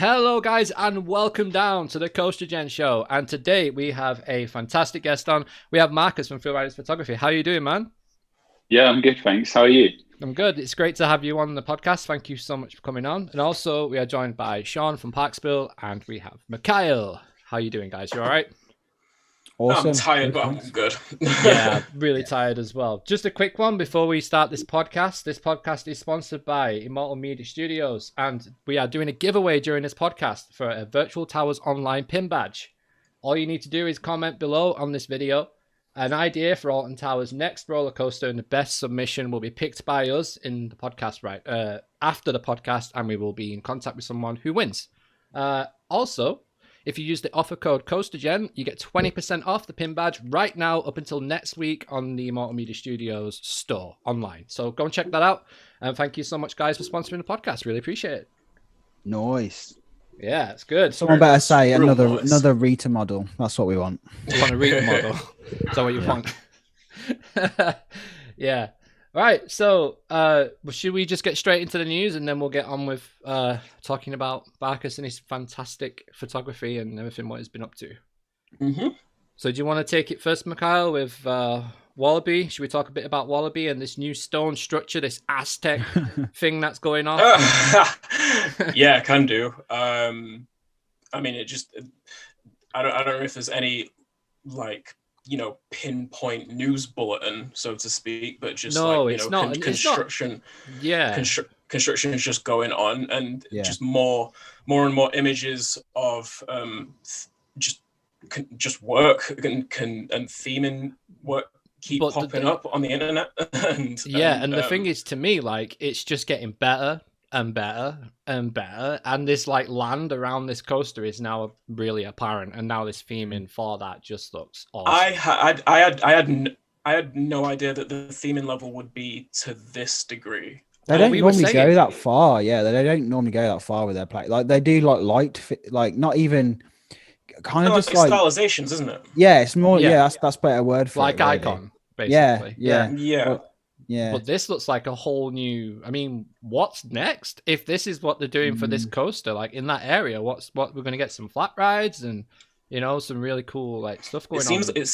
Hello guys and welcome down to the CoasterGen Show, and today we have a fantastic guest on. We have Marcus from ThrilRiders Photography. How are you doing, man? Yeah, I'm good, thanks. How are you? I'm good. It's great to have you on the podcast. Thank you so much for coming on. And also we are joined by Sean from ParkSpill, and we have Mikhile. How are you doing, guys? You all right? Awesome. I'm tired, but I'm good. Yeah, really tired as well. Just a quick one before we start this podcast. This podcast is sponsored by Immortal Media Studios, and we are doing a giveaway during this podcast for a Virtual Towers Online pin badge. All you need to do is comment below on this video an idea for Alton Towers' next roller coaster, and the best submission will be picked by us in the podcast after the podcast, and we will be in contact with someone who wins. Also, if you use the offer code CoasterGen, you get 20% off the pin badge right now up until next week on the Immortal Media Studios store online. So go and check that out. And thank you so much, guys, for sponsoring the podcast. Really appreciate it. Nice. Yeah, it's good. Someone better say another Rita model. That's what we want. You want a Rita model? Is that what you want? Yeah. Right, so should we just get straight into the news and then we'll get on with talking about Marcus and his fantastic photography and everything what he's been up to? Mm-hmm. So do you want to take it first, Mikhile, with Wallaby? Should we talk a bit about Wallaby and this new stone structure, this Aztec thing that's going on? Yeah, can do. I mean, I don't know if there's any pinpoint news bulletin, so to speak, but just construction. Construction is just going on, and just more and more images of just work and theming work keep popping up on the internet. and the thing is, to me, like, it's just getting better and better and better, and this land around this coaster is now really apparent, and now this theming for that just looks awesome. I had no idea that the theming level would be to this degree. They don't normally go that far. Yeah, they don't normally go that far with their play. Like, they do light, not even kind of just like stylizations, isn't it? Yeah, it's more. Yeah, that's a better word for like it, really. icon, basically. Yeah. But this looks like a whole new. I mean, what's next? If this is what they're doing for this coaster, like in that area, what we're going to get some flat rides and some really cool stuff going on. It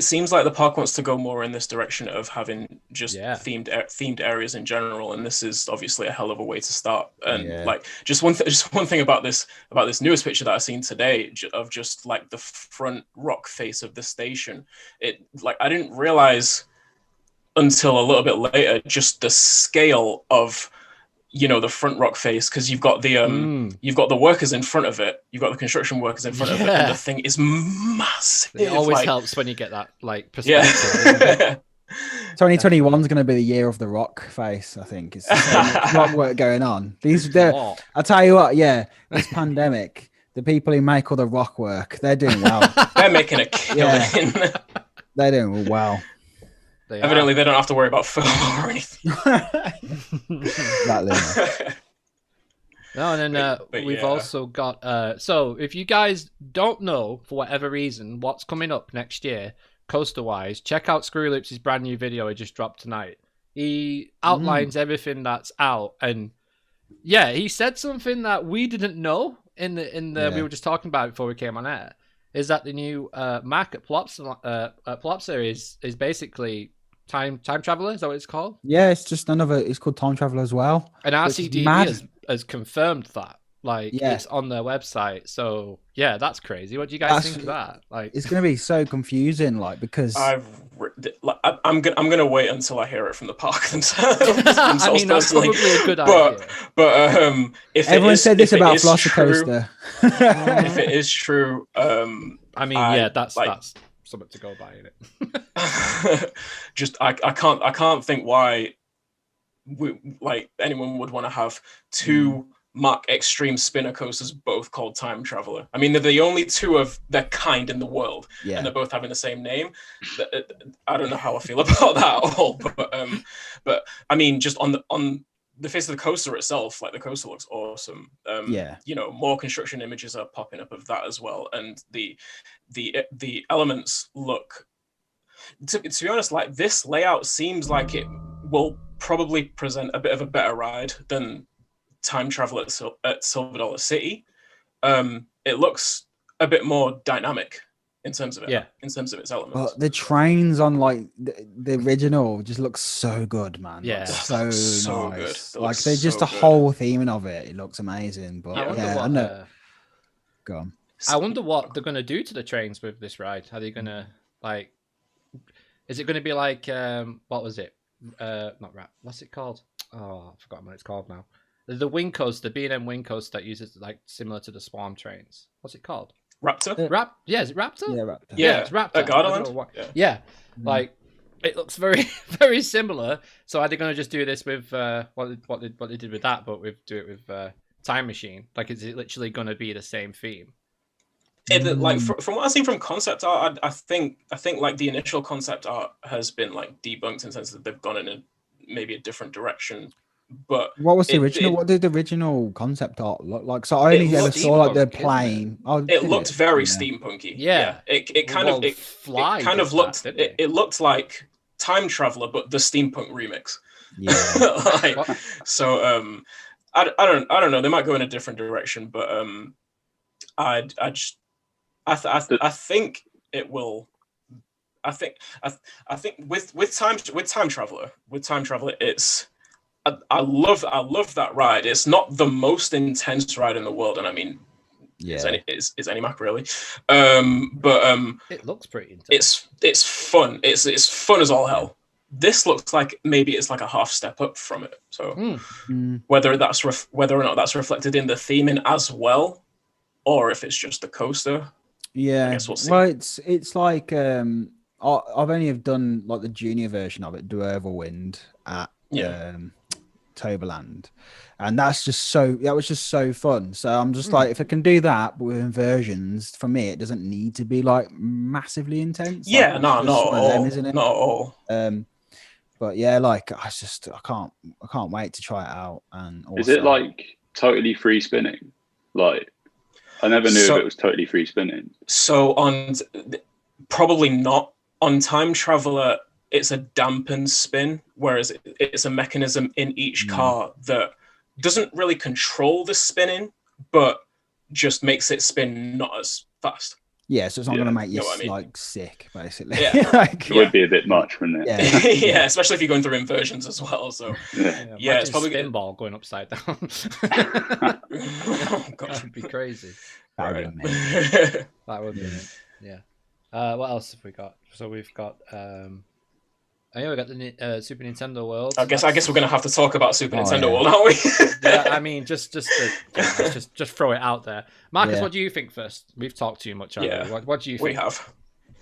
seems like the park wants to go more in this direction of having just themed areas in general, and this is obviously a hell of a way to start. And just one thing about this newest picture that I've seen today of just like the front rock face of the station. I didn't realize until a little bit later just the scale of the front rock face, because you've got the workers in front of it, you've got the construction workers in front of it, and the thing is massive. It always helps when you get that perspective. Yeah. 2021 is going to be the year of the rock face. I think it's a lot of work going on. I'll tell you what, this pandemic, the people who make all the rock work, they're doing well. They're making a killing. They're doing well. Evidently, they don't have to worry about film or anything. Exactly. No, and then we've also got. So, if you guys don't know for whatever reason what's coming up next year, coaster-wise, check out Screw Loop's brand new video he just dropped tonight. He outlines everything that's out, and he said something that we didn't know in the we were just talking about before we came on air. Is that the new Mac at Plopsa is basically time traveler? Is that what it's called? Yeah, it's just it's called Time Traveler as well. And RCDB has confirmed that. It's on their website. So that's crazy. What do you guys think of that? It's going to be so confusing, because I'm gonna wait until I hear it from the park themselves. I mean, that's probably a good idea. But if everyone said this about Velocicoaster, if it is true, I mean, that's something to go by, in it. Just I can't think why anyone would want to have two Mach extreme spinner coasters both called Time Traveler. I mean, they're the only two of their kind in the world, and they're both having the same name. I don't know how I feel about that at all, but I mean, just on the face of the coaster itself, the coaster looks awesome. More construction images are popping up of that as well, and the elements look. To be honest, this layout seems like it will probably present a bit of a better ride than Time Travel at Silver Dollar City, it looks a bit more dynamic in terms of it. Yeah. In terms of its elements. But the trains on like the original just looks so good, man. Yeah. Like, so nice. Good. Like they're just a whole theming of it. It looks amazing. But I know. Go on. I wonder what they're gonna do to the trains with this ride. Are they gonna like? Is it gonna be like what was it? Not Rap. What's it called? Oh, I've forgotten what it's called now. The wing coaster, the B&M wing coaster that uses like similar to the Swarm trains. What's it called? Raptor? Yeah, is it Raptor? Yeah, Raptor. Yeah, it's Raptor. Gardaland? Yeah. Like it looks very, very similar. So are they going to just do this with what they did with that, but do it with Time Machine? Like, is it literally going to be the same theme? Like from what I've seen from concept art, I think like the initial concept art has been like debunked in the sense that they've gone in maybe a different direction. But what was the original? What did the original concept art look like? So I only ever saw like the plane. It looked very steampunky. Yeah. It kind of looked like Time Traveler, but the steampunk remix. Yeah. I don't know. They might go in a different direction, but I think it will. I think with Time Traveler, it's. I love that ride. It's not the most intense ride in the world, and I mean, is any Mac really? But it looks pretty intense. It's fun. It's fun as all hell. This looks like maybe it's like a half step up from it. So whether or not that's reflected in the theming as well, or if it's just the coaster, I guess we'll see. Well, it's like I've only done like the junior version of it, Wind at Toberland, and that was just so fun. So I'm just like, if I can do that but with inversions, for me it doesn't need to be like massively intense. Not at all. But yeah, like I can't wait to try it out. And also, is it like totally free spinning? Like I never knew if it was totally free spinning. So probably not. On Time Traveler, it's a dampened spin, whereas it's a mechanism in each car that doesn't really control the spinning, but just makes it spin not as fast. Yeah, so it's not going to make you like sick, basically. Yeah. Like, it would be a bit much, wouldn't it? Yeah, especially if you're going through inversions as well. So it's probably spinball going upside down. Oh god, that would be crazy. That would be it. Yeah. What else have we got? So we've got we got the Super Nintendo World. I guess we're gonna have to talk about Super Nintendo World, aren't we? Yeah, I mean, just throw it out there. Marcus, what do you think first? We've talked too much. What do you think? We have.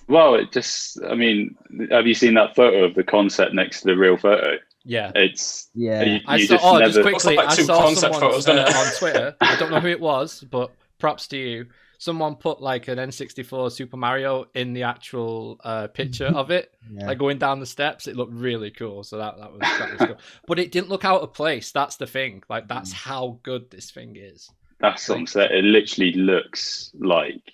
Well, I mean, have you seen that photo of the concept next to the real photo? Yeah. It's just quickly. Like two concept photos on Twitter. I don't know who it was, but props to you. Someone put like an N64 Super Mario in the actual picture of it, like going down the steps. It looked really cool. So that was cool. But it didn't look out of place. That's the thing. Like that's how good this thing is. That's what I'm saying. It literally looks like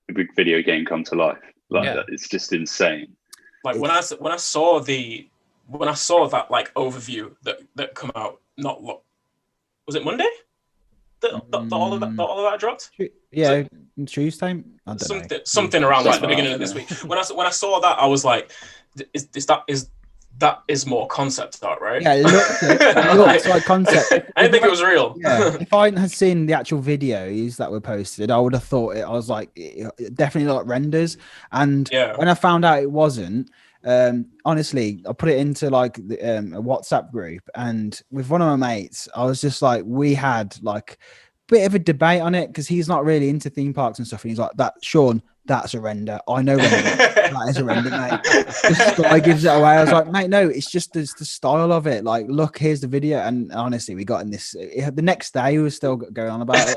a big video game come to life. It's just insane. Like when I saw that like overview that come out, was it Monday? All of that dropped. Yeah, Tuesday. I don't know. Something around like the beginning of this week. When I saw that, I was like, that is more concept art, right? Yeah, it looks like concept. I didn't think it was real. Yeah, if I had seen the actual videos that were posted, I would have thought it. I was like, it definitely like renders. And when I found out it wasn't, honestly, I put it into like a WhatsApp group, and with one of my mates, I was just like, we had like a bit of a debate on it because he's not really into theme parks and stuff, and he's like, "That Sean, that's a render. I know render. That is a render, mate." This guy gives it away. I was like, "Mate, no, it's just the style of it. Like, look, here's the video." And honestly, we got in this. The next day, we were still going on about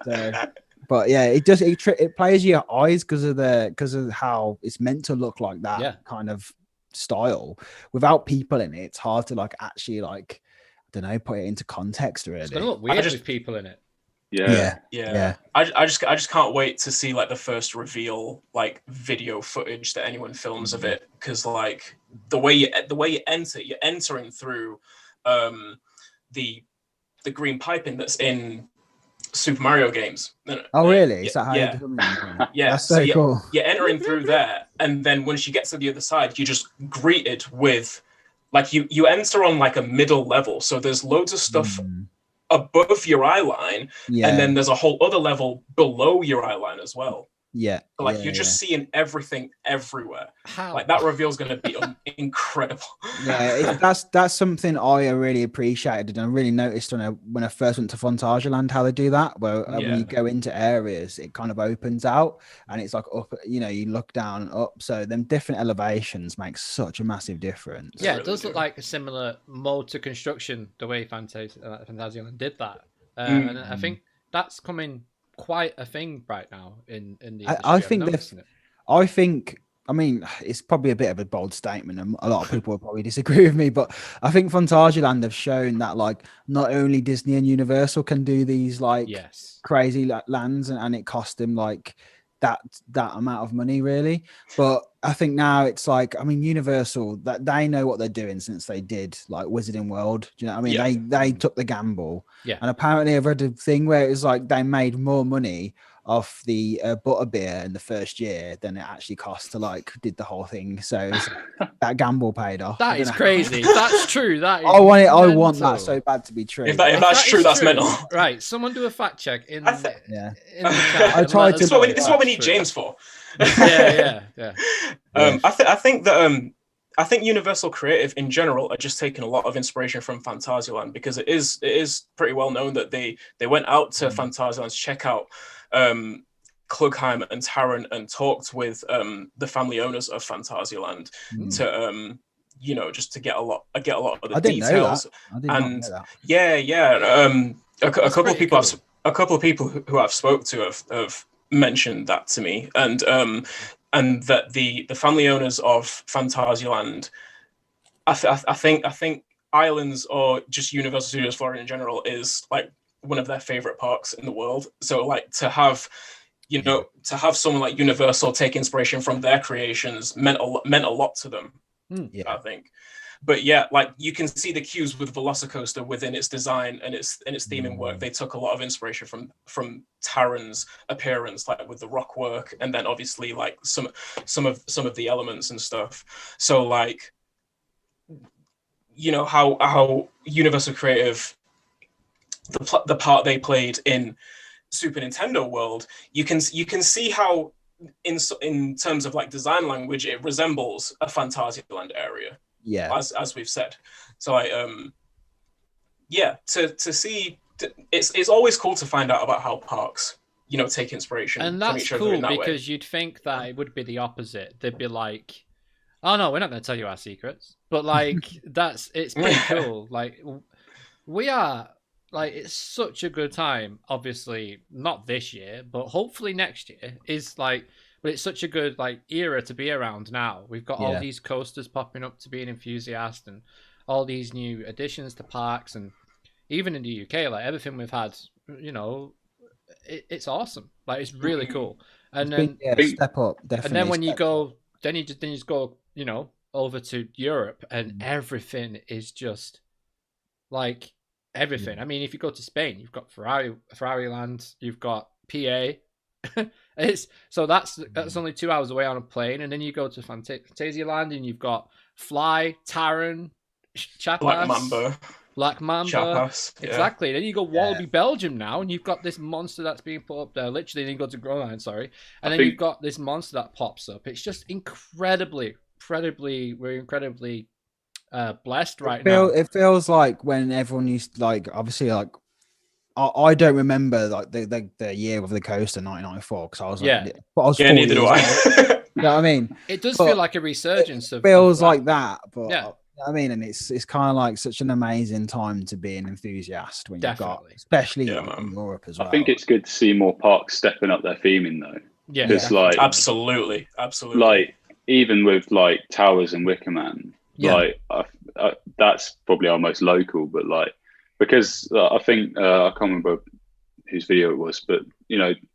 it. But yeah, it plays your eyes because of how it's meant to look like that kind of style. Without people in it, it's hard to like actually like, I don't know, put it into context really. It's gonna look weird with people in it. Yeah. I just can't wait to see like the first reveal like video footage that anyone films of it, because like the way you enter, you're entering through the the green piping that's in Super Mario games. Oh, really? Is Yeah, that how yeah. you do it? Yeah. That's so cool. You're entering through there, and then once you get to the other side, you just greeted with, like, you enter on like a middle level. So there's loads of stuff above your eye line, and then there's a whole other level below your eye line as well. Yeah. So, like, you're just seeing everything everywhere. Like, that reveal is going to be incredible. Yeah, that's something I really appreciated, and I really noticed when I first went to Fantasyland how they do that. Where when you go into areas, it kind of opens out, and it's like up. You look down and up. So them different elevations make such a massive difference. Yeah, it does look like a similar mode to construction the way Fantasyland did that, and I think that's coming quite a thing right now in the industry. I mean, it's probably a bit of a bold statement, and a lot of people will probably disagree with me, but I think Fantasyland have shown that, like, not only Disney and Universal can do these crazy lands, and it cost them like that amount of money, really. But I think now it's like, I mean, Universal, that they know what they're doing since they did like Wizarding World. Do you know what I mean? They took the gamble. Yeah. And apparently I've read a thing where it was like they made more money off the butterbeer in the first year than it actually cost to did the whole thing. So that gamble paid off. That is crazy. That's true. That is I want that so bad to be true. If that's true, that's mental. Right. Someone do a fact check in the chat. I tried to. This is what we need James for. Yeah. I think Universal Creative in general are just taking a lot of inspiration from Fantasyland, because it is pretty well known that they went out to Fantasyland to check out Klugheim and Taran and talked with the family owners of Fantasyland to just to get a lot of the details. I did not know that. A couple of people who I've spoke to have mentioned that to me, and that the family owners of Fantasyland, I think Islands, or just Universal Studios Florida in general, is like one of their favorite parks in the world. So like to have someone like Universal take inspiration from their creations meant a lot to them. I think. But yeah, like you can see the cues with Velocicoaster within its design and its theming work. They took a lot of inspiration from Taran's appearance, like with the rock work, and then obviously like some of the elements and stuff. So like, how Universal Creative, the part they played in Super Nintendo World, you can see how in terms of like design language, it resembles a Fantasyland area. Yeah, as we've said. So to see, it's always cool to find out about how parks take inspiration and from each other cool in that way. Because you'd think that it would be the opposite. They'd be like, oh no, we're not going to tell you our secrets, but like it's pretty cool. Like we are, like, it's such a good time. Obviously not this year, but hopefully next year is like. But it's such a good era to be around now. We've got all these coasters popping up to be an enthusiast, and all these new additions to parks, and even in the UK, like everything we've had, it's awesome. Like it's really cool. And then step up, definitely. And then when you go, then you just go, over to Europe, and everything is just like everything. I mean, if you go to Spain, you've got Ferrari Land, you've got PA. So that's only 2 hours away on a plane, and then you go to Fantasyland and you've got Fly, Taran, Chapas, Black Mamba, Chapas, exactly. Then you go Wallaby, Belgium now, and you've got this monster that's being put up there. Literally, then you go to Groenland, and then you've got this monster that pops up. It's just incredibly blessed right now. It feels like when everyone used obviously I don't remember the year of the coaster 1994 because I was but I was neither do I. You know what I mean? It does feel like a resurgence. It feels like that, but you know what I mean, and it's kind of like such an amazing time to be an enthusiast when you've got, especially in Europe as well. I think it's good to see more parks stepping up their theming though. Yeah, absolutely. Like even with like Towers and Wicker Man, that's probably our most local, but like. Because I think, I can't remember whose video it was, but,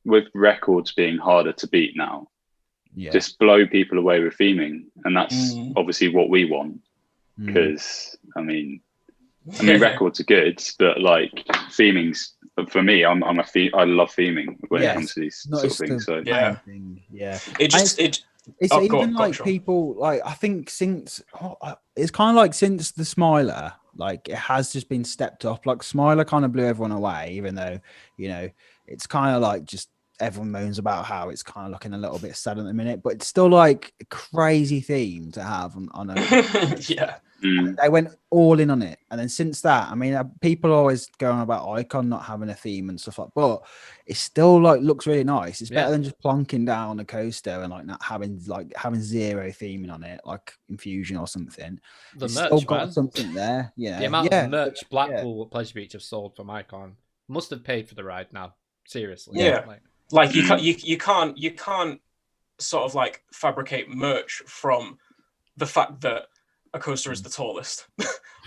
with records being harder to beat now, just blow people away with theming. And that's obviously what we want. Because, I mean, I mean, records are good, but like theming's for me. I love theming when it comes to these sort of things. So it's even like people like I think since it's kind of like since the Smiler, like it has just been stepped up. Like Smiler kind of blew everyone away, even though it's kind of like just everyone moans about how it's kind of looking a little bit sad at the minute, but it's still like a crazy theme to have on a They went all in on it, and then since that, I mean, people are always going about Icon not having a theme and stuff like, but it still like looks really nice. It's better than just plonking down on a coaster and like not having zero theming on it, like Infusion or something. The it's merch, still got man. something there. The amount of merch Blackpool Pleasure Beach have sold from Icon must have paid for the ride now. Seriously, like you can't sort of like fabricate merch from the fact that a coaster is the tallest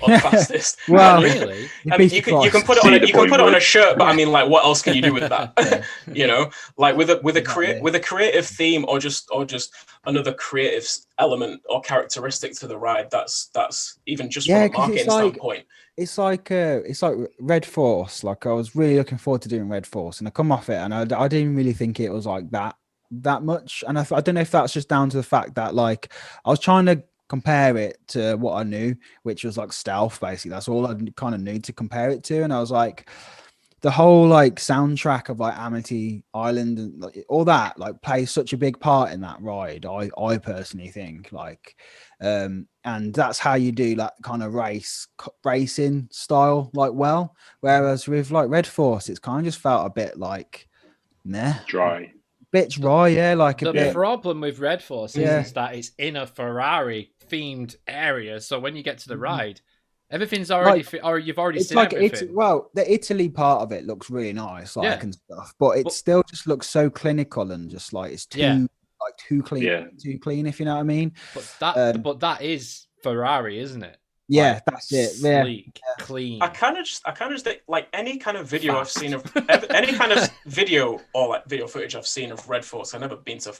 or the fastest. Well, really, I mean, you can put it on a shirt, but I mean, like, what else can you do with that? Like with a creative theme or just another creative element or characteristic to the ride. That's even just from a marketing standpoint. It's like Red Force. Like I was really looking forward to doing Red Force, and I come off it, and I didn't really think it was like that much. And I don't know if that's just down to the fact that like I was trying to compare it to what I knew, which was like stealth. Basically, that's all I kind of knew to compare it to, and I was like, the whole like soundtrack of like Amity Island and like, all that like plays such a big part in that ride. I personally think like. And that's how you do that kind of racing style like well, whereas with like Red Force it's kind of just felt a bit like dry, like the problem with Red Force is that it's in a Ferrari themed area, so when you get to the ride everything's already or you've already seen everything. The Italy part of it looks really nice and stuff, but still just looks so clinical and just like it's too too clean, if you know what I mean. But that is Ferrari, isn't it? Yeah, that's it. Sleek, clean. I kind of just think, like any kind of video I've seen of any kind of video or like video footage I've seen of Red Force. I haven't been to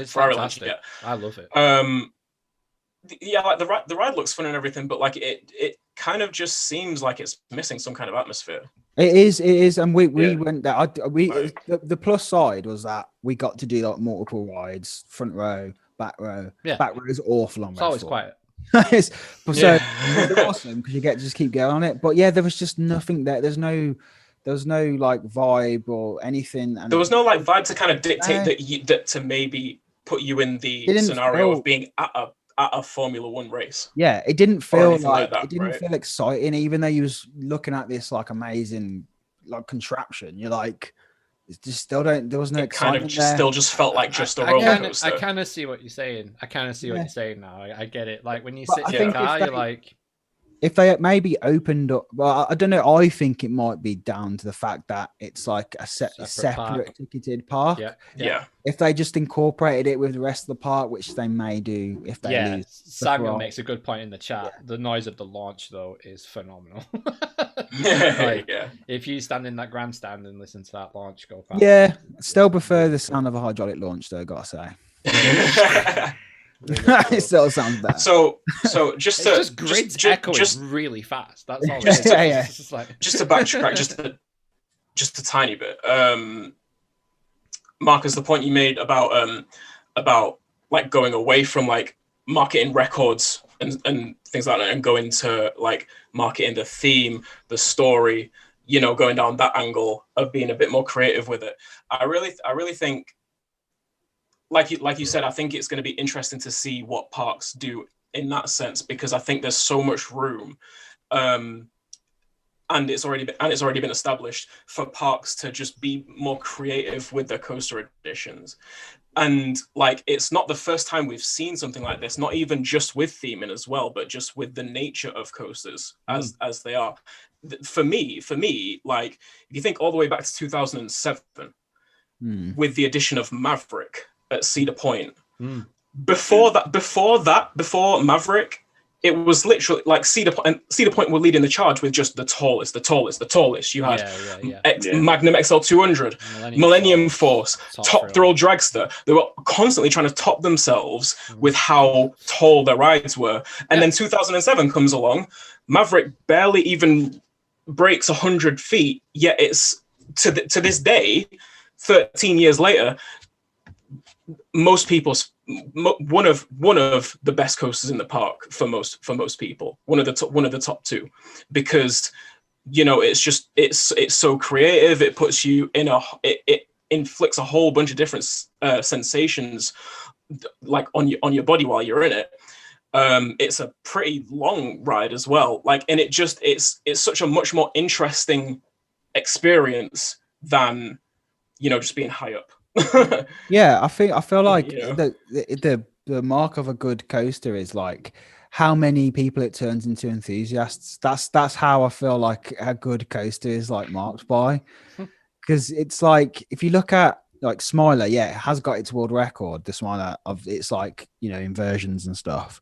Ferrari Land yet. I love it. Like the ride looks fun and everything, but like it kind of just seems like it's missing some kind of atmosphere. It is, and we went there. The plus side was that we got to do like multiple rides, front row, back row. Yeah. Back row is awful on Red Force. It's always quiet. It's awesome because you get to just keep going on it. But yeah, there was just nothing there. There was no like vibe or anything. And there was no like vibe to kind of dictate that to maybe put you in the scenario of being at a Formula One race. Yeah, it didn't feel like that, it didn't feel exciting, even though you was looking at this like amazing like contraption. You're like, it just still don't. There was no excitement. Kind of just still just felt like just a roller coaster. I kind of see what you're saying. I kind of see what you're saying now. I get it. Like when you sit in the car, you're like. If they maybe opened up, well, I don't know. I think it might be down to the fact that it's like a separate ticketed park. Yeah. If they just incorporated it with the rest of the park, which they may do if they lose. Samuel makes a good point in the chat. Yeah. The noise of the launch, though, is phenomenal. If you stand in that grandstand and listen to that launch go past. Yeah, still prefer the sound of a hydraulic launch, though, gotta say. It still sounds better. So just grids echoing really fast. That's all. Just to backtrack, just a tiny bit. Marcus, the point you made about like going away from like marketing records and things like that, and going to like marketing the theme, the story, going down that angle of being a bit more creative with it. I really think. Like you said, I think it's going to be interesting to see what parks do in that sense, because I think there's so much room, and it's already been established for parks to just be more creative with their coaster editions. And like, it's not the first time we've seen something like this, not even just with theming as well, but just with the nature of coasters as they are. For me, like if you think all the way back to 2007, with the addition of Maverick at Cedar Point. Before Maverick, it was literally like Cedar Point were leading the charge with just the tallest. You had Magnum XL200, Millennium Force, Top Thrill Dragster. They were constantly trying to top themselves with how tall their rides were. And then 2007 comes along. Maverick barely even breaks 100 feet, yet it's to this day, 13 years later, most people's one of the best coasters in the park for most people, one of the top two, because it's so creative. It puts you in it inflicts a whole bunch of different sensations like on your body while you're in it. It's a pretty long ride as well, and it's such a much more interesting experience than just being high up. Yeah, I feel like the mark of a good coaster is like how many people it turns into enthusiasts. That's how I feel like a good coaster is like marked by, because it's like if you look at like Smiler, it has got its world record, the Smiler of its like inversions and stuff.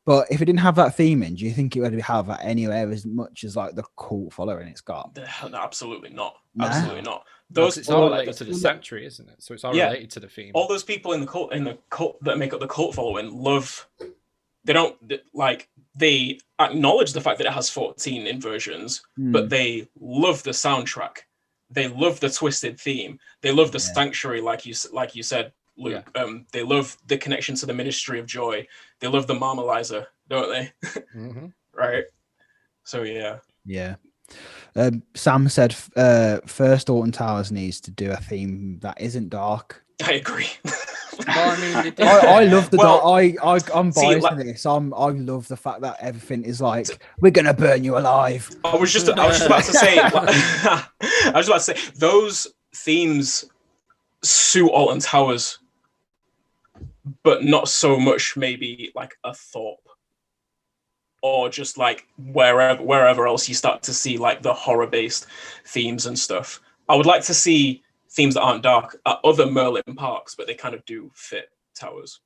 But if it didn't have that theming, do you think it would have that anywhere as much as like the cult following it's got? No, absolutely not. No. Absolutely not. It's all related to the century, isn't it? So it's all related to the theme. All those people in the cult that make up the cult following love. They acknowledge the fact that it has 14 inversions, but they love the soundtrack. They love the twisted theme. They love the sanctuary, like you said, Luke. Yeah. They love the connection to the Ministry of Joy. They love the Marmalizer, don't they? Mm-hmm. Right. So yeah. Sam said first Alton Towers needs to do a theme that isn't dark. I agree. I love the dark. I'm biased in this. I love the fact that everything is like we're gonna burn you alive. I was just about to say those themes suit Alton Towers, but not so much maybe like a Thorpe, or just like wherever else you start to see like the horror-based themes and stuff. I would like to see themes that aren't dark at other Merlin parks, but they kind of do fit Towers.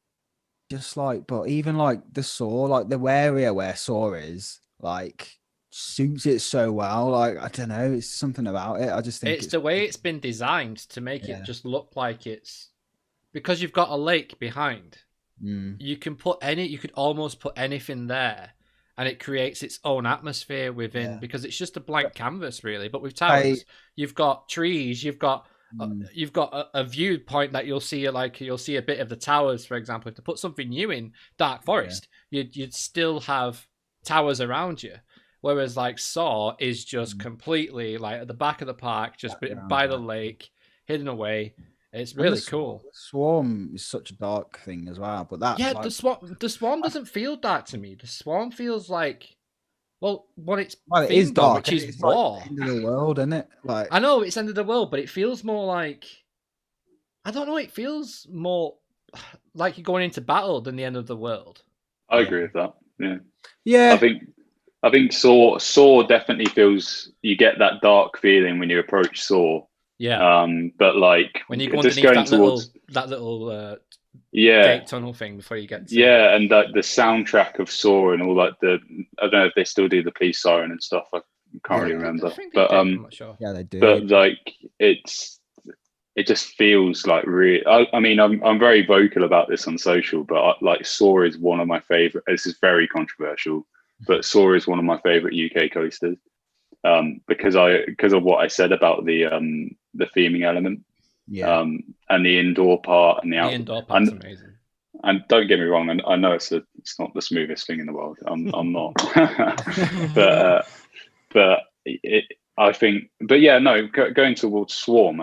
Just like, but even like the Saw, like the area where Saw is, like suits it so well. Like I don't know, it's something about it. I just think it's the way it's been designed to make it just look like it's because you've got a lake behind. You could almost put anything there, and it creates its own atmosphere within because it's just a blank canvas really. But with Towers, you've got trees, you've got a viewpoint that you'll see a bit of the Towers, for example. To put something new in Dark Forest, you'd still have Towers around you. Whereas like Saw is just completely like at the back of the park, just by the lake, hidden away. It's really cool. Swarm is such a dark thing as well, but that the Swarm doesn't feel dark to me. The Swarm feels like it is dark, which is war. Like the end of the world, isn't it? Like I know it's end of the world, but it feels more like I don't know. It feels more like you're going into battle than the end of the world. I agree with that. Yeah. I think Saw definitely feels you get that dark feeling when you approach Saw. Yeah. But like when you go underneath that little gate tunnel thing before you get to and the soundtrack of Saw and all like I don't know if they still do the police siren and stuff. I can't really remember. But I'm not sure. Yeah, they do. But like it just feels like real. I mean, I'm very vocal about this on social, but like Saw is one of my favorite. This is very controversial, but Saw is one of my favorite UK coasters. Because of what I said about the theming element, and the indoor part and the indoor part's amazing. And don't get me wrong, I know it's not the smoothest thing in the world. I'm not, going towards Swarm,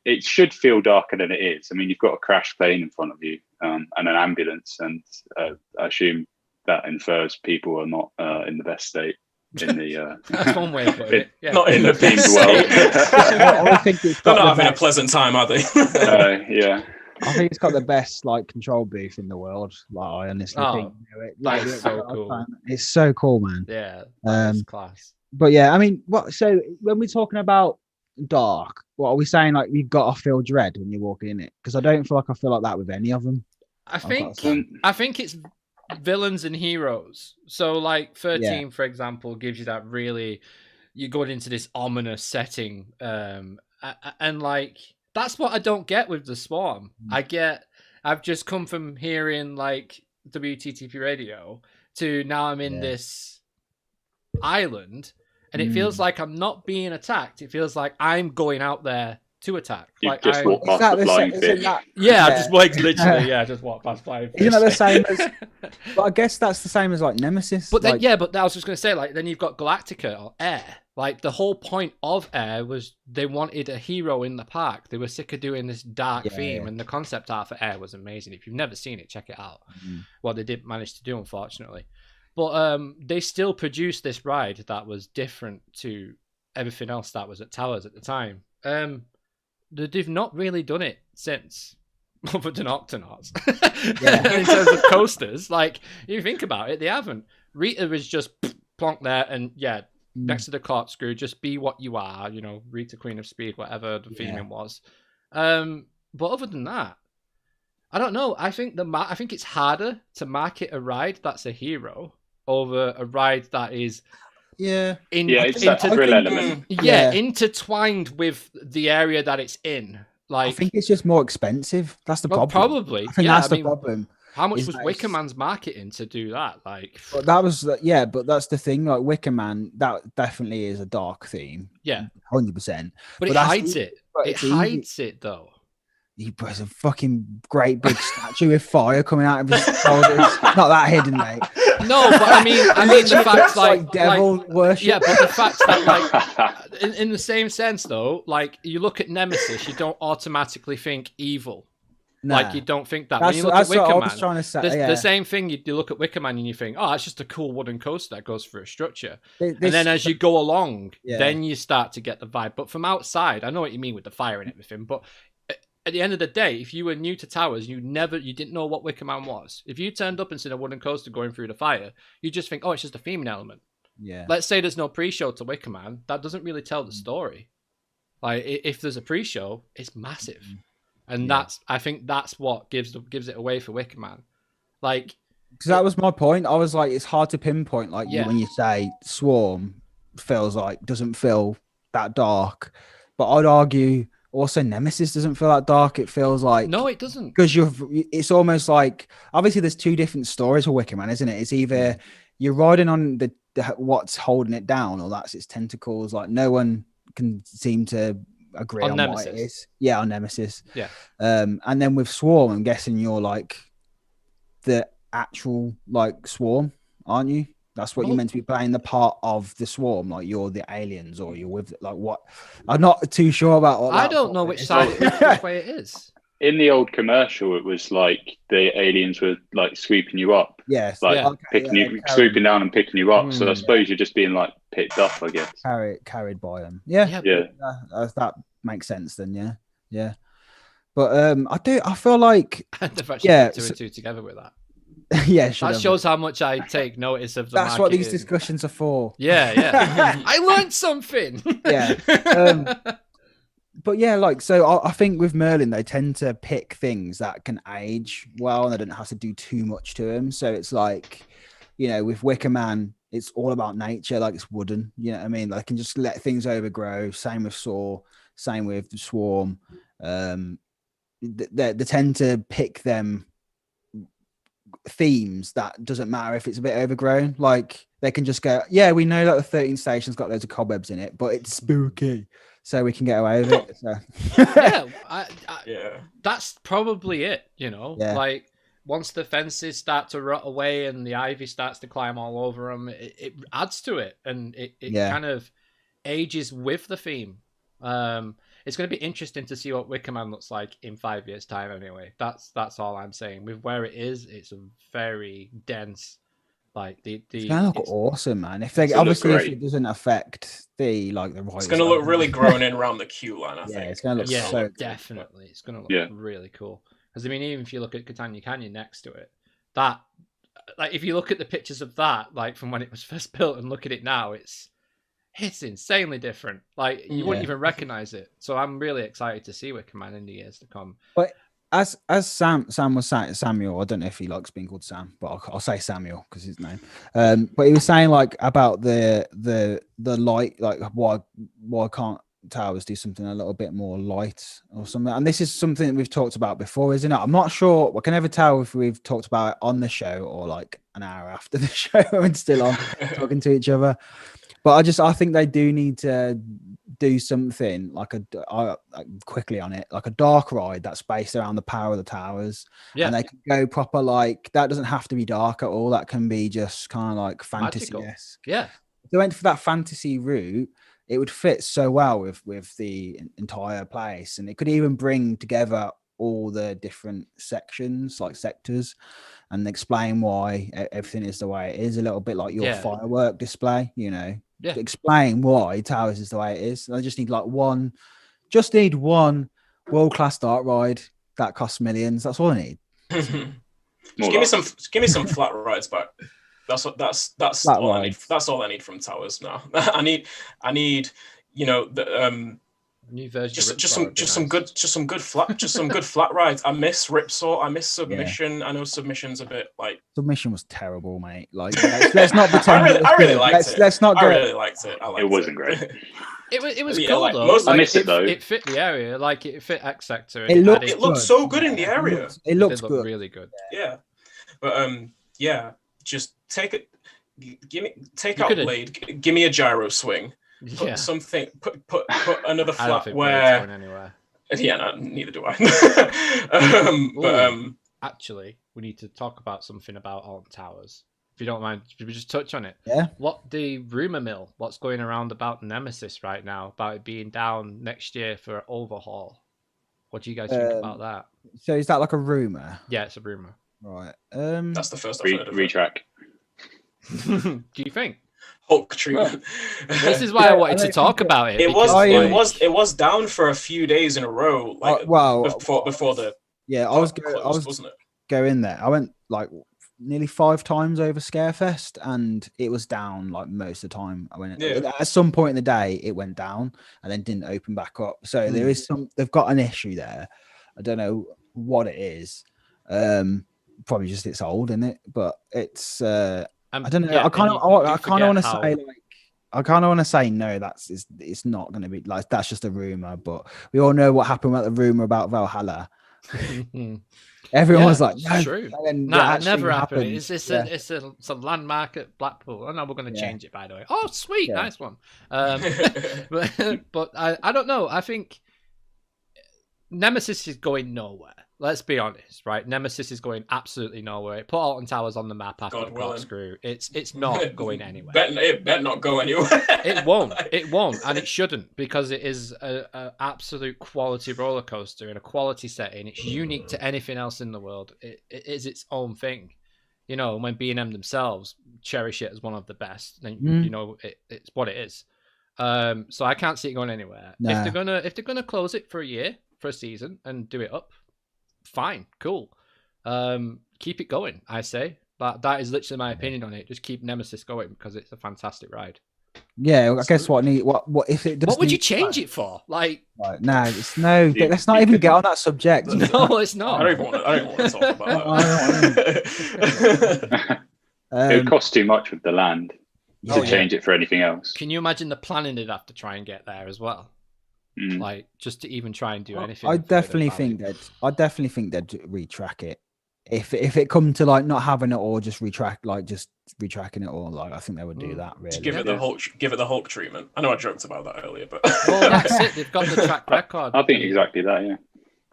it should feel darker than it is. I mean, you've got a crash plane in front of you and an ambulance, and I assume that infers people are not in the best state. In the that's one way of putting it. Yeah. Not in the themed world. I think they're not having a pleasant time, are they? I think it's got the best like control booth in the world. Like I honestly think that's so cool. It's so cool, man. Yeah, that's class. But yeah, I mean, so when we're talking about dark, what are we saying? Like you've got to feel dread when you're walking in it, because I don't feel like that with any of them. I think it's villains and heroes. So like 13, for example, gives you that really, you're going into this ominous setting, and like that's what I don't get with the Swarm. I've just come from hearing like WTTP radio to now I'm in this island, and it feels like I'm not being attacked. It feels like I'm going out there to attack. You like just walk past the flying fish. I just like literally, just walk past flying fish. Isn't that the same as? But I guess that's the same as like Nemesis. But then, but I was just going to say, like, then you've got Galactica or Air. Like the whole point of Air was they wanted a hero in the park. They were sick of doing this dark theme, and the concept art for Air was amazing. If you've never seen it, check it out. What they didn't manage to do, unfortunately. But they still produced this ride that was different to everything else that was at Towers at the time. They've not really done it since, other than Octonauts. In terms of coasters, like, if you think about it, they haven't. Rita was just plonked there, and next to the corkscrew, just be what you are, you know, Rita, Queen of Speed, whatever the theming was. But other than that, I don't know. I think it's harder to market a ride that's a hero over a ride that is it's that thrill element. Intertwined with the area that it's in. Like, I think it's just more expensive. That's the problem. Probably. I think that's the problem. How much was Wicker Man's marketing to do that? Like, but that was but that's the thing. Like Wicker Man, that definitely is a dark theme. 100%. But it hides it. It hides it though. He puts a fucking great big statue with fire coming out of his shoulders. Not that hidden, mate. No, but I mean the fact like devil worship. Yeah, but the fact that like in the same sense though, like you look at Nemesis, you don't automatically think evil. Nah. Like you don't think that. When you look at Wicker Man, the same thing. You look at Wicker Man and you think, oh, it's just a cool wooden coaster that goes through a structure. And then as you go along, then you start to get the vibe. But from outside, I know what you mean with the fire and everything, but at the end of the day, if you were new to Towers, you didn't know what Wicker Man was. If you turned up and seen a wooden coaster going through the fire, you just think, oh, it's just a theming element. Yeah. Let's say there's no pre-show to Wicker Man. That doesn't really tell the story. Like if there's a pre-show, it's massive, and I think that's what gives it away for Wicker Man. Like, because that was my point. I was like, it's hard to pinpoint. Like when you say Swarm doesn't feel that dark, but I'd argue. Also, Nemesis doesn't feel that dark. It feels like no, it doesn't. Because it's almost like obviously there's two different stories for Wicker Man, isn't it? It's either you're riding on the what's holding it down, or that's its tentacles. Like no one can seem to agree on what it is. Yeah, on Nemesis. Yeah. And then with Swarm, I'm guessing you're like the actual like Swarm, aren't you? That's what you're meant to be playing, the part of the Swarm, like you're the aliens, or you're with like what? I'm not too sure about. What I don't know which side, which way it is. In the old commercial, it was like the aliens were like sweeping you up, picking you, swooping down and picking you up. So I suppose you're just being like picked up, I guess. Carried by them. That makes sense then. Yeah. But I feel like they've actually put two and two together with that. That shows how much I take notice of the That's what these discussions are for. I learned something. But like, so I think with Merlin, they tend to pick things that can age well and they don't have to do too much to them. So it's like, you know, with Wicker Man, it's all about nature, like it's wooden. You know what I mean? They can just let things overgrow. Same with Saw, same with the Swarm. They tend to pick them themes that doesn't matter if it's a bit overgrown. Like they can just go, we know that the 13 station's got loads of cobwebs in it, but it's spooky, so we can get away with it. So that's probably it, you know. Like once the fences start to rot away and the ivy starts to climb all over them, it adds to it, and it kind of ages with the theme. It's going to be interesting to see what Wicker Man looks like in 5 years' time. Anyway, that's all I'm saying. With where it is, it's a very dense. Like it's gonna look awesome, man. If it doesn't affect the it's gonna look really grown in around the queue line. I think it's gonna look so definitely. It's gonna look really cool. Because I mean, even if you look at Catania Canyon next to it, that if you look at the pictures of that, like from when it was first built, and look at it now, it's insanely different. Like you wouldn't even recognize it. So I'm really excited to see Wicker Man in the years to come. But as Sam was saying, Samuel, I don't know if he likes being called Sam, but I'll say Samuel because his name. But he was saying like about the light, like why can't towers do something a little bit more light or something? And this is something that we've talked about before, isn't it? I'm not sure. I can never tell if we've talked about it on the show or like an hour after the show when still on talking to each other. But I think they do need to do something like quickly on it, like a dark ride that's based around the power of the towers. Yeah. And they can go proper, like, that doesn't have to be dark at all. That can be just kind of like fantasy-esque. Yeah. If they went for that fantasy route, it would fit so well with the entire place. And it could even bring together all the different sections, like sectors, and explain why everything is the way it is, a little bit like your firework display, you know. Yeah. Explain why towers is the way it is. I just need like one world-class dark ride that costs millions. That's all I need. Just give me some flat rides back. That's all I need. That's all I need from towers now. I need the new version. Just some good flat rides. I miss Ripsaw. I miss Submission. Yeah. I know Submission's a bit like Submission was terrible, mate. Like let's not pretend. I really liked it. Let's not. I really liked it. It wasn't great. It was cool though. I missed it though. It fit the area. Like it fit X Sector. It looked so good in the area. It looked good. Really good. Yeah, but just take it. Take out Blade. Give me a gyro swing. Put something. Put another flat where. Anywhere. Yeah, no, neither do I. Actually, we need to talk about something about Alton Towers. If you don't mind, should we just touch on it? Yeah. What the rumor mill? What's going around about Nemesis right now? About it being down next year for overhaul. What do you guys think about that? So is that like a rumor? Yeah, it's a rumor. Right. That's the first I've heard of retrack. Do you think? Hulk treatment. This is why I wanted to talk about it. It was down for a few days in a row. Like before the I was going there. I went like nearly 5 times over Scarefest, and it was down like most of the time. I went at some point in the day, it went down and then didn't open back up. So there is they've got an issue there. I don't know what it is. Probably just it's old, isn't it? But it's I don't know. Yeah, I kind of want to say like I kind of want to say no. It's not going to be like that's just a rumor. But we all know what happened with the rumor about Valhalla. Everyone was like, "No, true." Nah, it never happened. It's a landmark at Blackpool. Oh no, we're going to change it. By the way. Oh, sweet, nice one. But I don't know. I think Nemesis is going nowhere. Let's be honest, right? Nemesis is going absolutely nowhere. Put Alton Towers on the map after the corkscrew. It's not going anywhere. It better not go anywhere. It won't, and it shouldn't, because it is an absolute quality roller coaster in a quality setting. It's unique to anything else in the world. It is its own thing. You know, when B&M themselves cherish it as one of the best, then you know it's what it is. So I can't see it going anywhere. Nah. If they're gonna close it for a season and do it up, fine, cool. Keep it going, I say. But that is literally my opinion on it. Just keep Nemesis going because it's a fantastic ride. Yeah, I guess what if it does? What would you change it for? Like, let's not even get on that subject. No, it's not. I don't want to talk about that. It would cost too much with the land to change it for anything else. Can you imagine the planning they'd have to try and get there as well? Like just to even try and do anything. I definitely think they'd retrack it if it come to like not having it or just retracking it all. Like I think they would do that. Really, give it the Hulk treatment. I know I joked about that earlier, but well, that's it. They've got the track record. I think exactly that. Yeah.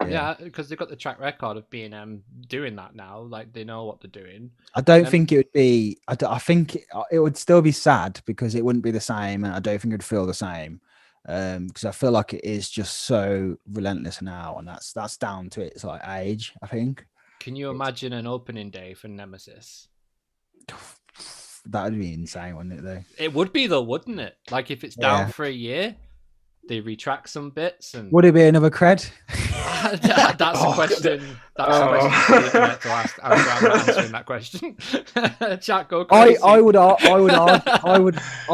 Yeah, because they've got the track record of B&M doing that now. Like they know what they're doing. I don't think it would be. I think it would still be sad because it wouldn't be the same, and I don't think it would feel the same. Because I feel like it is just so relentless now, and that's down to its like age, I think. Can you imagine an opening day for Nemesis? That would be insane, wouldn't it? Though it would be, though, wouldn't it? Like if it's down for a year, they retract some bits, and would it be another cred? That's a question. That's a question for the to ask. I'm not answering that question. Chat, go crazy. I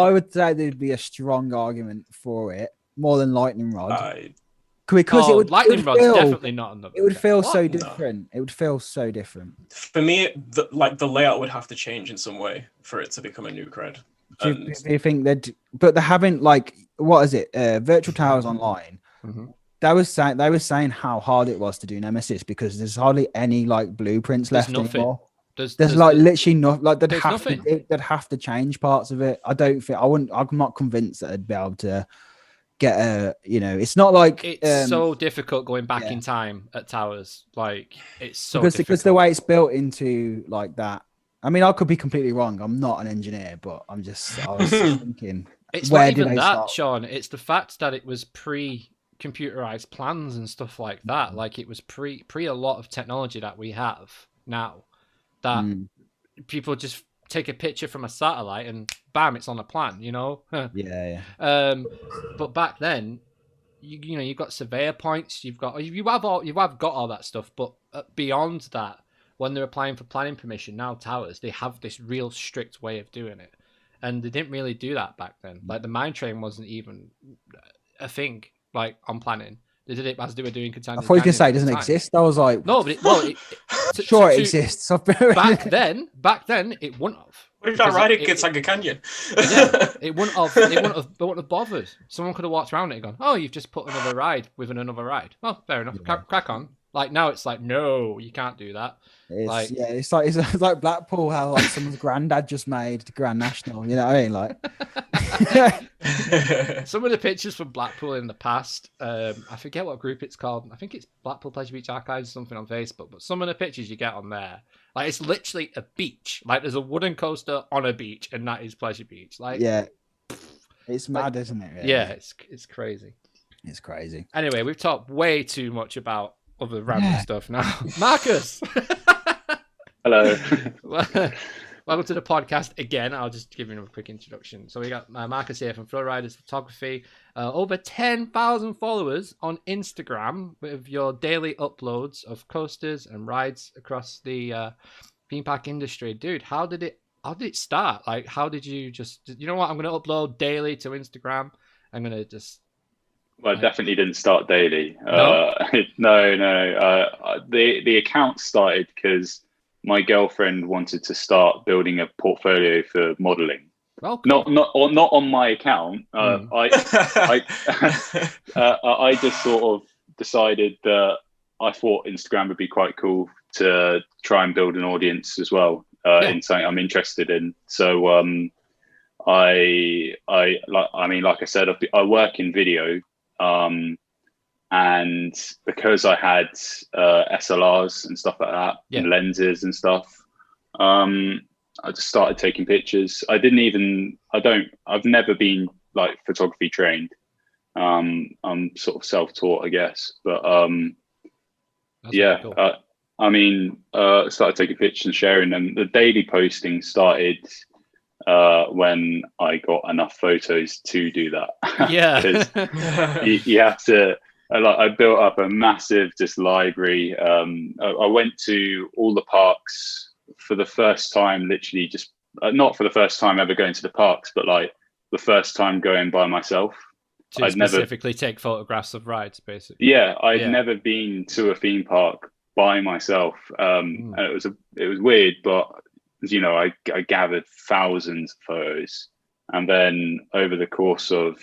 would say there'd be a strong argument for it, more than lightning rod. because lightning rod's definitely not on the. It would feel what? so different. No. It would feel so different. For me, the layout would have to change in some way for it to become a new cred. Do you think that? But they haven't, like, what is it? Virtual Towers Online. Mm-hmm. They were saying how hard it was to do Nemesis because there's hardly any like blueprints left anymore. There's like literally not like they'd have to change parts of it. I'm not convinced that they'd be able to get a, it's not like it's so difficult going back in time at towers. Like it's so difficult. Because the way it's built into like that. I mean, I could be completely wrong. I'm not an engineer, but I was thinking it's not even that, Sean. It's the fact that it was pre-computerized plans and stuff like that. Like it was pre a lot of technology that we have now. That people just take a picture from a satellite and bam, it's on a plan, Yeah. But back then, you've got surveyor points, you have got all that stuff. But beyond that, when they're applying for planning permission, now towers, they have this real strict way of doing it, and they didn't really do that back then. Like the mine train wasn't even a thing, like on planning. They did it as they were doing Catania. I thought you were going to say it doesn't exist. I was like, no, but it it exists. back then, it wouldn't have. What if I ride it Catania Canyon? Yeah, it wouldn't have bothered. Someone could have walked around it and gone, "Oh, you've just put another ride with another ride." Oh, fair enough. Yeah. Crack on. Like now, it's like, no, you can't do that. It's like Blackpool, how like someone's granddad just made the Grand National. You know what I mean? Like some of the pictures from Blackpool in the past. I forget what group it's called. I think it's Blackpool Pleasure Beach Archives or something on Facebook. But some of the pictures you get on there, like it's literally a beach. Like there's a wooden coaster on a beach, and that is Pleasure Beach. Like it's mad, isn't it? Really? Yeah, it's crazy. It's crazy. Anyway, we've talked way too much about other random stuff now. Marcus! Hello. Welcome to the podcast again. I'll just give you a quick introduction. So we got Marcus here from ThrilRiders Photography. Over 10,000 followers on Instagram with your daily uploads of coasters and rides across the theme park industry. Dude, how did it start? Like, how did you just, you know what, I'm going to upload daily to Instagram. I'm going to just... Well, I definitely didn't start daily. No? No. The account started because my girlfriend wanted to start building a portfolio for modeling. Well, cool. Not on my account. I just sort of decided that I thought Instagram would be quite cool to try and build an audience as well in something I'm interested in. So like I said, I work in video. And because I had SLRs and stuff like that, and lenses and stuff, I just started taking pictures. I've never been like photography trained. I'm sort of self-taught, I guess. But cool. I started taking pictures and sharing them. The daily posting started when I got enough photos to do that. Yeah. you have to, I built up a massive just library. I went to all the parks for the first time, literally just, not for the first time ever going to the parks, but like the first time going by myself. To specifically take photographs of rides, basically. Yeah, I'd never been to a theme park by myself. And it was weird, but I gathered thousands of photos, and then over the course of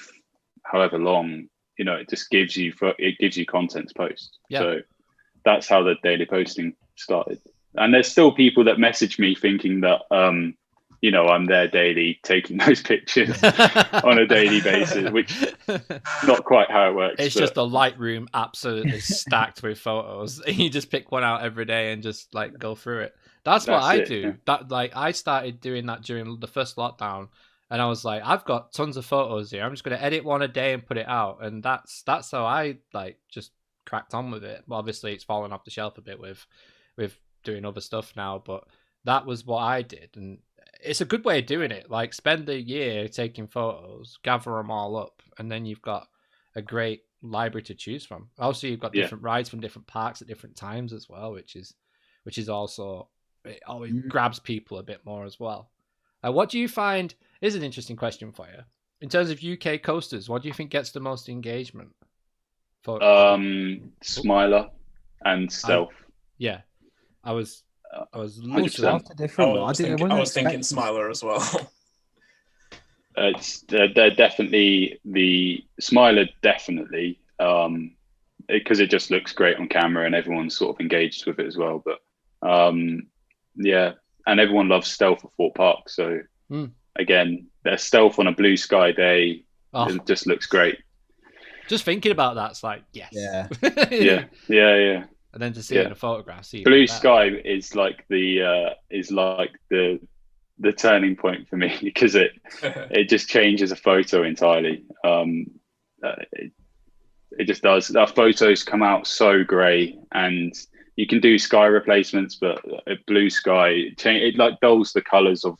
however long, it just gives you content to post. Yeah. So that's how the daily posting started. And there's still people that message me thinking that I'm there daily taking those pictures on a daily basis, which is not quite how it works. It's just a Lightroom absolutely stacked with photos. You just pick one out every day and just like go through it. That's what I do. Yeah. That I started doing that during the first lockdown, and I was like, I've got tons of photos here. I'm just going to edit one a day and put it out, and that's how I like just cracked on with it. Well, obviously, it's fallen off the shelf a bit with doing other stuff now, but that was what I did, and it's a good way of doing it. Like, spend a year taking photos, gather them all up, and then you've got a great library to choose from. Also, you've got different rides from different parks at different times as well, which is also, it always grabs people a bit more as well. What do you find is an interesting question for you in terms of UK coasters? What do you think gets the most engagement Smiler and Stealth. Yeah, I was literally. I was thinking Smiler as well. They're definitely the Smiler, definitely, because it just looks great on camera and everyone's sort of engaged with it as well. But yeah, and everyone loves Stealth at Fort Park. So again, their Stealth on a blue sky day, it just looks great. Just thinking about that's like, yes. Yeah. And then to see it in a photograph, blue sky is like the turning point for me, because it just changes a photo entirely. It just does. Our photos come out so grey, and you can do sky replacements, but blue sky it like dulls the colours of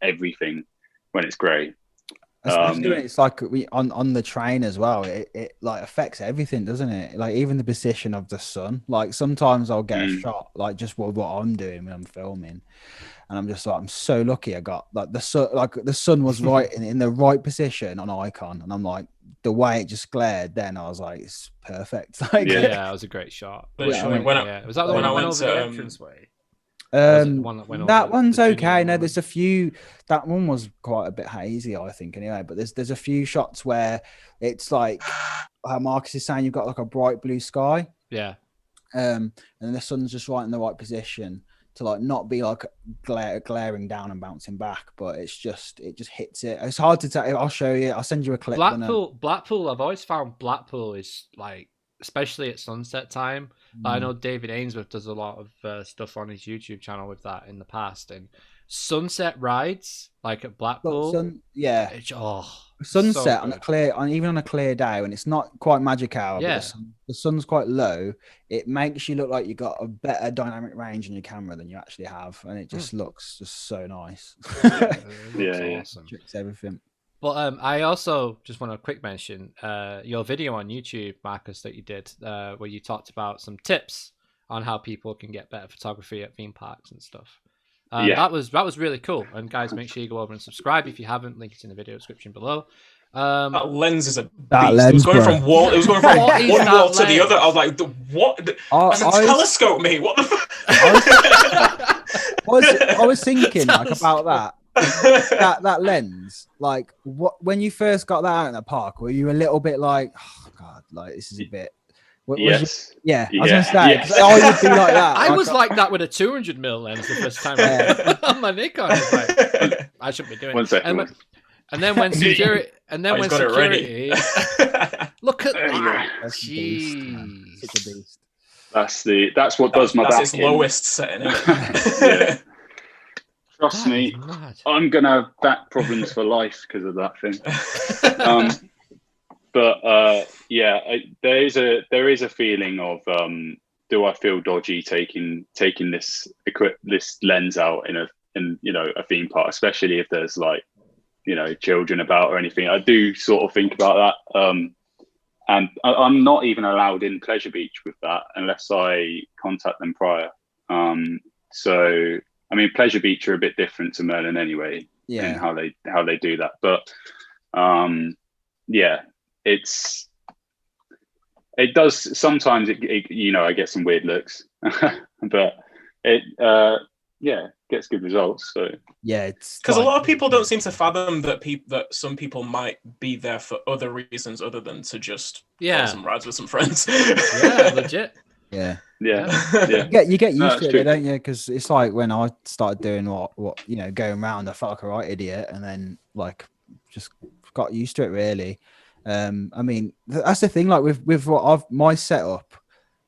everything when it's grey. Especially when it's like on the train as well. It like affects everything, doesn't it? Like even the position of the sun. Like sometimes I'll get a shot like just what I'm doing when I'm filming, and I'm just like, I'm so lucky I got like the sun. Like the sun was right in the right position on Icon, and I'm like, the way it just glared. Then I was like, it's perfect. Like, yeah, it was a great shot. Was that the one I went over the entranceway? That one's okay. No, there's a few. That one was quite a bit hazy, I think. Anyway, but there's a few shots where it's like how Marcus is saying, you've got like a bright blue sky. Yeah. And the sun's just right in the right position to like not be like glaring down and bouncing back, but it just hits it. It's hard to tell. I'll show you. I'll send you a clip. Blackpool. I've always found Blackpool is like, especially at sunset time. I know David Ainsworth does a lot of stuff on his YouTube channel with that in the past, and sunset rides like at Blackpool. Sunset so on a clear day when it's not quite magic hour, but the sun's quite low. It makes you look like you got a better dynamic range in your camera than you actually have, and it just looks just so nice. Awesome. Tricks everything. But I also just want to quick mention your video on YouTube, Marcus, that you did, where you talked about some tips on how people can get better photography at theme parks and stuff. That was really cool. And guys, make sure you go over and subscribe if you haven't. Link is in the video description below. That lens is a beast. Lens, it was going from one wall to the other. I was like, what? That's a telescope, mate. What the fuck? I was thinking like about that. that lens, like when you first got that out in the park, were you a little bit like, oh god, like this is a bit I was gonna say, I would be like that. I was like that with a 200mm lens the first time on my Nikon. I was like, I shouldn't be doing it. And then when security, look at that. Jeez. It's a beast. That's what does my back. That's its lowest setting, isn't it? Trust me, I'm gonna have back problems for life because of that thing. There is a feeling of do I feel dodgy taking this lens out in a theme park, especially if there's like children about or anything. I do sort of think about that, and I'm not even allowed in Pleasure Beach with that unless I contact them prior. So. I mean, Pleasure Beach are a bit different to Merlin anyway, in how they do that. But it does sometimes. I get some weird looks, but it gets good results. So it's because a lot of people don't seem to fathom that some people might be there for other reasons other than to just go some rides with some friends. Legit. Yeah. You get used to it, don't you? Because it's like when I started doing what going around, I felt like a right idiot, and then like just got used to it. Really, I mean that's the thing. Like with my setup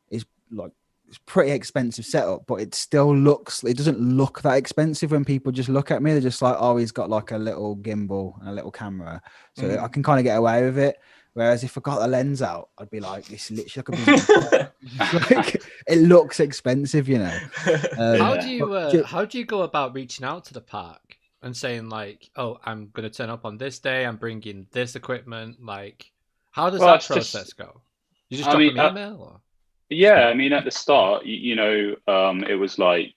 is like it's pretty expensive setup, but it doesn't look that expensive when people just look at me. They're just like, oh, he's got like a little gimbal and a little camera, so I can kind of get away with it. Whereas if I got the lens out, I'd be like, it's literally like it looks expensive, How do you go about reaching out to the park and saying like, oh, I'm going to turn up on this day, I'm bringing this equipment? Like, how does that process go? You just drop an email? Or? Yeah, I mean, at the start, it was like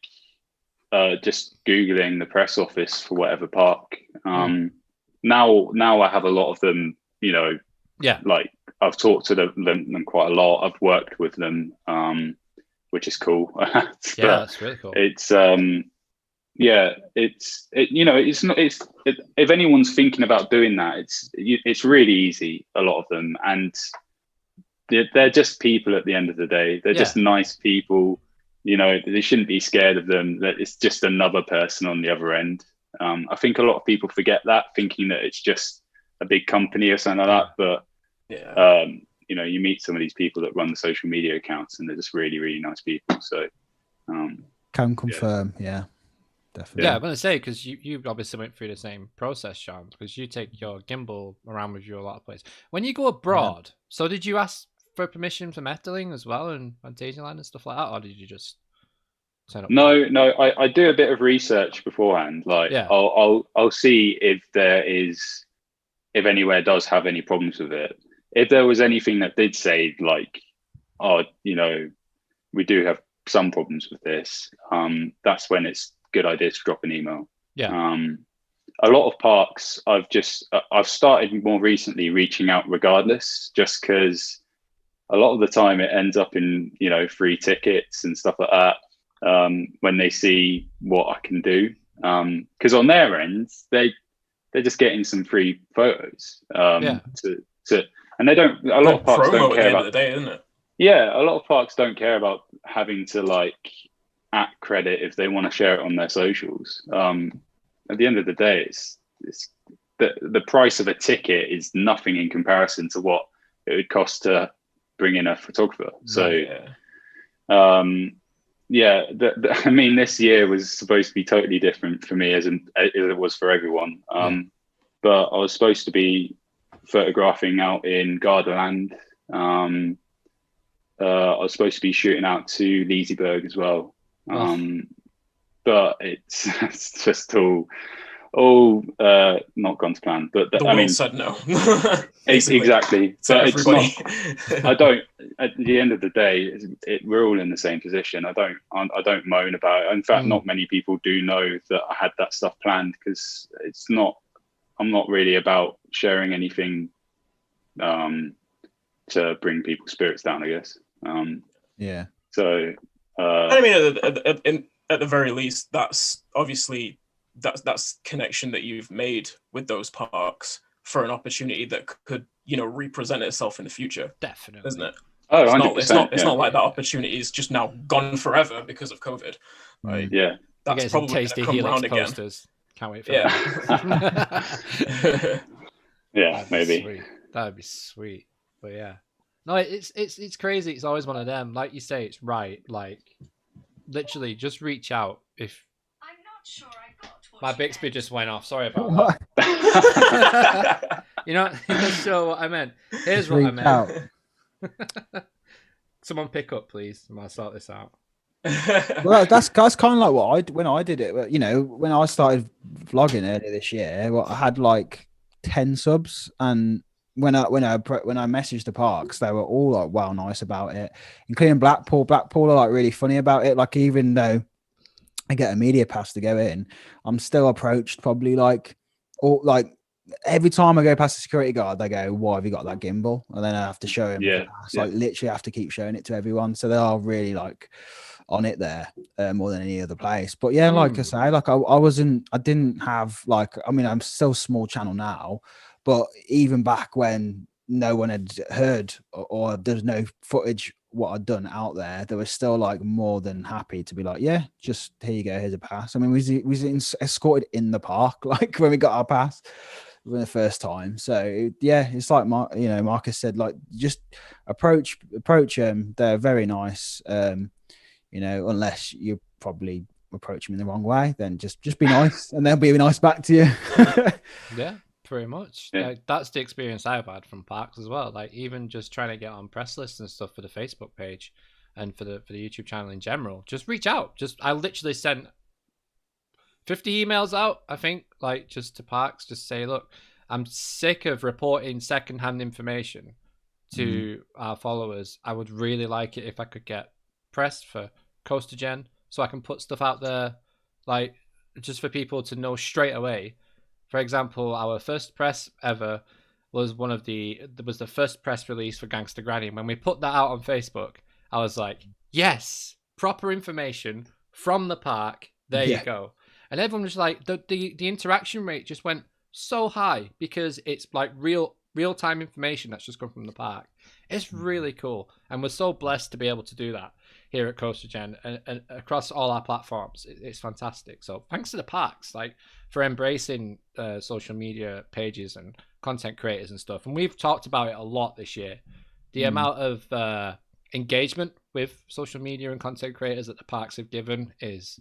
just Googling the press office for whatever park. Now I have a lot of them, like I've talked to them quite a lot. I've worked with them, which is cool. Yeah, that's really cool. It's if anyone's thinking about doing that, it's really easy. A lot of them, and they're just people at the end of the day. They're just nice people. They shouldn't be scared of them. That it's just another person on the other end. I think a lot of people forget that, thinking that it's just a big company or something like that. But you meet some of these people that run the social media accounts, and they're just really, really nice people. So can confirm, yeah. Definitely. Yeah, I'm going to say, because you obviously went through the same process, Sean, because you take your gimbal around with you a lot of places. When you go abroad, so did you ask for permission from Etterling as well and Fantasyland and stuff like that, or did you just turn up? No, I do a bit of research beforehand. Like, I'll see if anywhere does have any problems with it. If there was anything that did say like, we do have some problems with this, that's when it's good idea to drop an email. A lot of parks I've started more recently reaching out regardless, just because a lot of the time it ends up in free tickets and stuff like that, when they see what I can do, because on their end they're just getting some free photos, and they don't, a lot of parks don't care about the day, isn't it? Yeah, a lot of parks don't care about having to like at credit if they want to share it on their socials. At the end of the day, it's the price of a ticket is nothing in comparison to what it would cost to bring in a photographer. So, I mean, this year was supposed to be totally different for me as it was for everyone. But I was supposed to be photographing out in Gardaland. I was supposed to be shooting out to Leesburg as well. But it's just all not gone to plan. But the world said no. Exactly. So but everybody. I don't. At the end of the day, we're all in the same position. I don't moan about it. In fact, not many people do know that I had that stuff planned, because it's not. I'm not really about sharing anything to bring people's spirits down, I guess. So I mean, at the very least, that's obviously that's connection that you've made with those parks for an opportunity that could represent itself in the future. Definitely, isn't it? Oh, it's not like that opportunity is just now gone forever because of COVID. Like, that's probably tasty come Helix around posters. Again. Can't wait for that. Maybe that'd be sweet. But no, it's crazy. It's always one of them. Like you say, it's right. Like, literally, just reach out. If I'm not sure I got what my Bixby just went off. Sorry about that. You're not sure what I meant. Here's what I meant. Someone pick up, please, and I'll sort this out. Well, that's kind of like when I did it. When I started vlogging earlier this year, I had like 10 subs, and when I messaged the parks, they were all like wow nice about it, including Blackpool. Blackpool are like really funny about it. Like, even though I get a media pass to go in, I'm still approached probably every time I go past the security guard, they go, "Why have you got that gimbal?" And then I have to show him. Like, literally have to keep showing it to everyone. So they are really like on it there, more than any other place. But like I say, like I didn't have like, I mean, I'm still a small channel now, but even back when no one had heard or there's no footage what I'd done out there, they were still like more than happy to be like, yeah, just here you go, here's a pass. I mean, we was escorted in the park like when we got our pass for the first time. So it's like Marcus said, like, just approach them. They're very nice. Unless you probably approach them in the wrong way, then just be nice, and they'll be nice back to you. Yeah, pretty much. Like, that's the experience I've had from parks as well. Like, even just trying to get on press lists and stuff for the Facebook page and for the YouTube channel in general. Just reach out. I literally sent 50 emails out, I think, like, just to parks, just say, look, I'm sick of reporting secondhand information to our followers. I would really like it if I could get press for CoasterGen, so I can put stuff out there, like, just for people to know straight away. For example, our first press ever, was the first press release for Gangster Granny. And when we put that out on Facebook, I was like, yes, proper information from the park. There you go. And everyone was like, the interaction rate just went so high because it's like real time information that's just come from the park. It's really cool, and we're so blessed to be able to do that here at CoasterGen and across all our platforms. It's fantastic. So thanks to the parks, like, for embracing social media pages and content creators and stuff. And we've talked about it a lot this year. The amount of engagement with social media and content creators that the parks have given is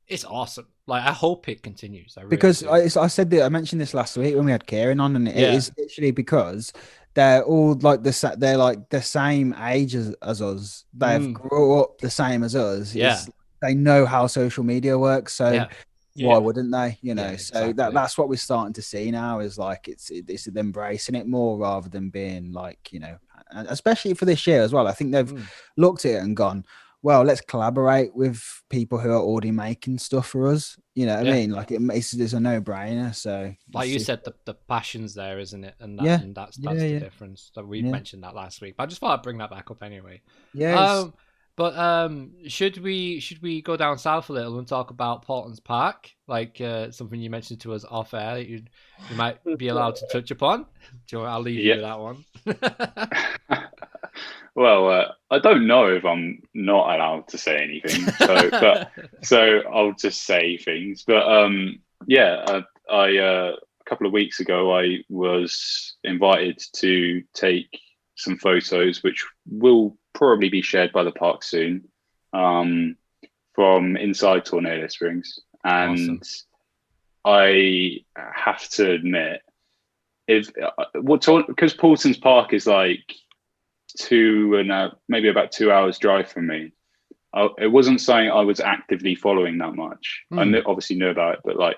it's awesome. Like, I hope it continues. I mentioned this last week when we had Kieran on, and it is literally because they're all like the same age as us. They've grew up the same as us. Yeah. They know how social media works. So why wouldn't they? You know, exactly. So that's what we're starting to see now, is like it's embracing it more rather than being like, you know, especially for this year as well. I think they've looked at it and gone, well, let's collaborate with people who are already making stuff for us. You know what I mean? Like, it's a no-brainer. So, like you said, the passion's there, isn't it? And that's the difference. That we mentioned that last week, but I just thought I'd bring that back up anyway. Should we go down south a little and talk about Portland's Park? Like something you mentioned to us off air that you might be allowed to touch upon. I'll leave you with that one. Well, I don't know if I'm not allowed to say anything, so I'll just say things. But a couple of weeks ago, I was invited to take some photos, which will probably be shared by the park soon, from inside Tornado Springs. And awesome. I have to admit, because Paulson's Park is like maybe about 2 hours drive from me, it wasn't something I was actively following that much. I obviously knew about it,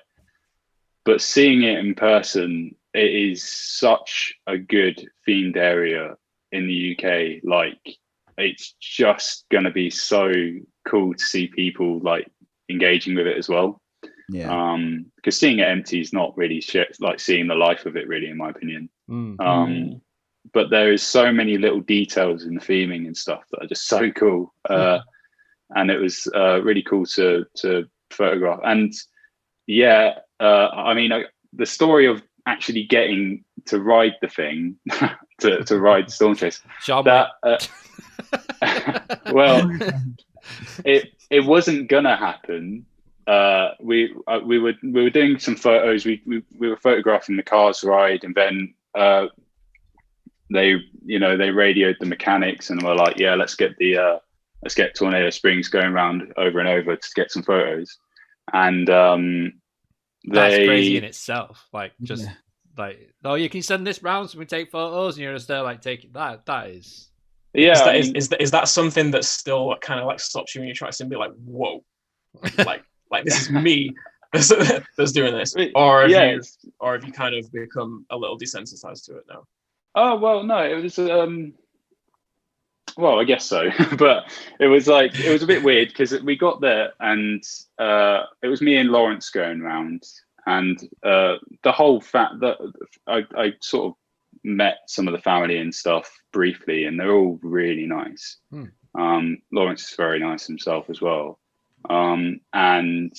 but seeing it in person, it is such a good themed area in the UK. Like, it's just gonna be so cool to see people like engaging with it as well. Because seeing it empty is not really like seeing the life of it, really, in my opinion. But there is so many little details in the theming and stuff that are just so cool. And it was really cool to photograph. And I mean, the story of actually getting to ride the thing, to ride Storm Chase, well, it wasn't gonna happen. We were doing some photos. We were photographing the cars ride, and then they radioed the mechanics and were like, yeah, let's get Tornado Springs going around over and over to get some photos. And that's crazy in itself. Like, just like, oh, you can send this round so we take photos, and you're just there like taking that. That is, is that something that still kind of like stops you when you try to be like, whoa, like this is me that's doing this, or have you kind of become a little desensitized to it now? Oh, well, no, it was well, I guess so. But it was a bit weird because we got there and it was me and Lawrence going around, and the whole fact that I sort of met some of the family and stuff briefly, and they're all really nice. Lawrence is very nice himself as well. And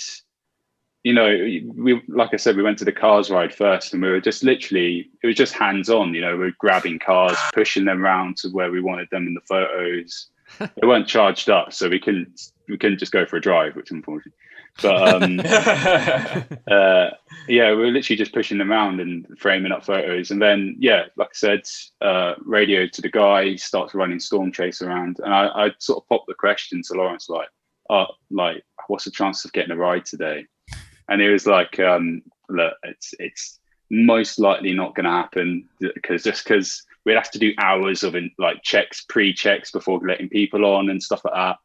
you know, like I said, we went to the cars ride first, and we were just it was just hands-on. You know, we were grabbing cars, pushing them around to where we wanted them in the photos. They weren't charged up, so we couldn't just go for a drive, which unfortunately. But we were literally just pushing them around and framing up photos. And then, like I said, radio to the guy, he starts running Storm Chase around, and I sort of popped the question to Lawrence, like, what's the chance of getting a ride today? And he was like, look, it's most likely not going to happen because we'd have to do hours of pre-checks before letting people on and stuff like that.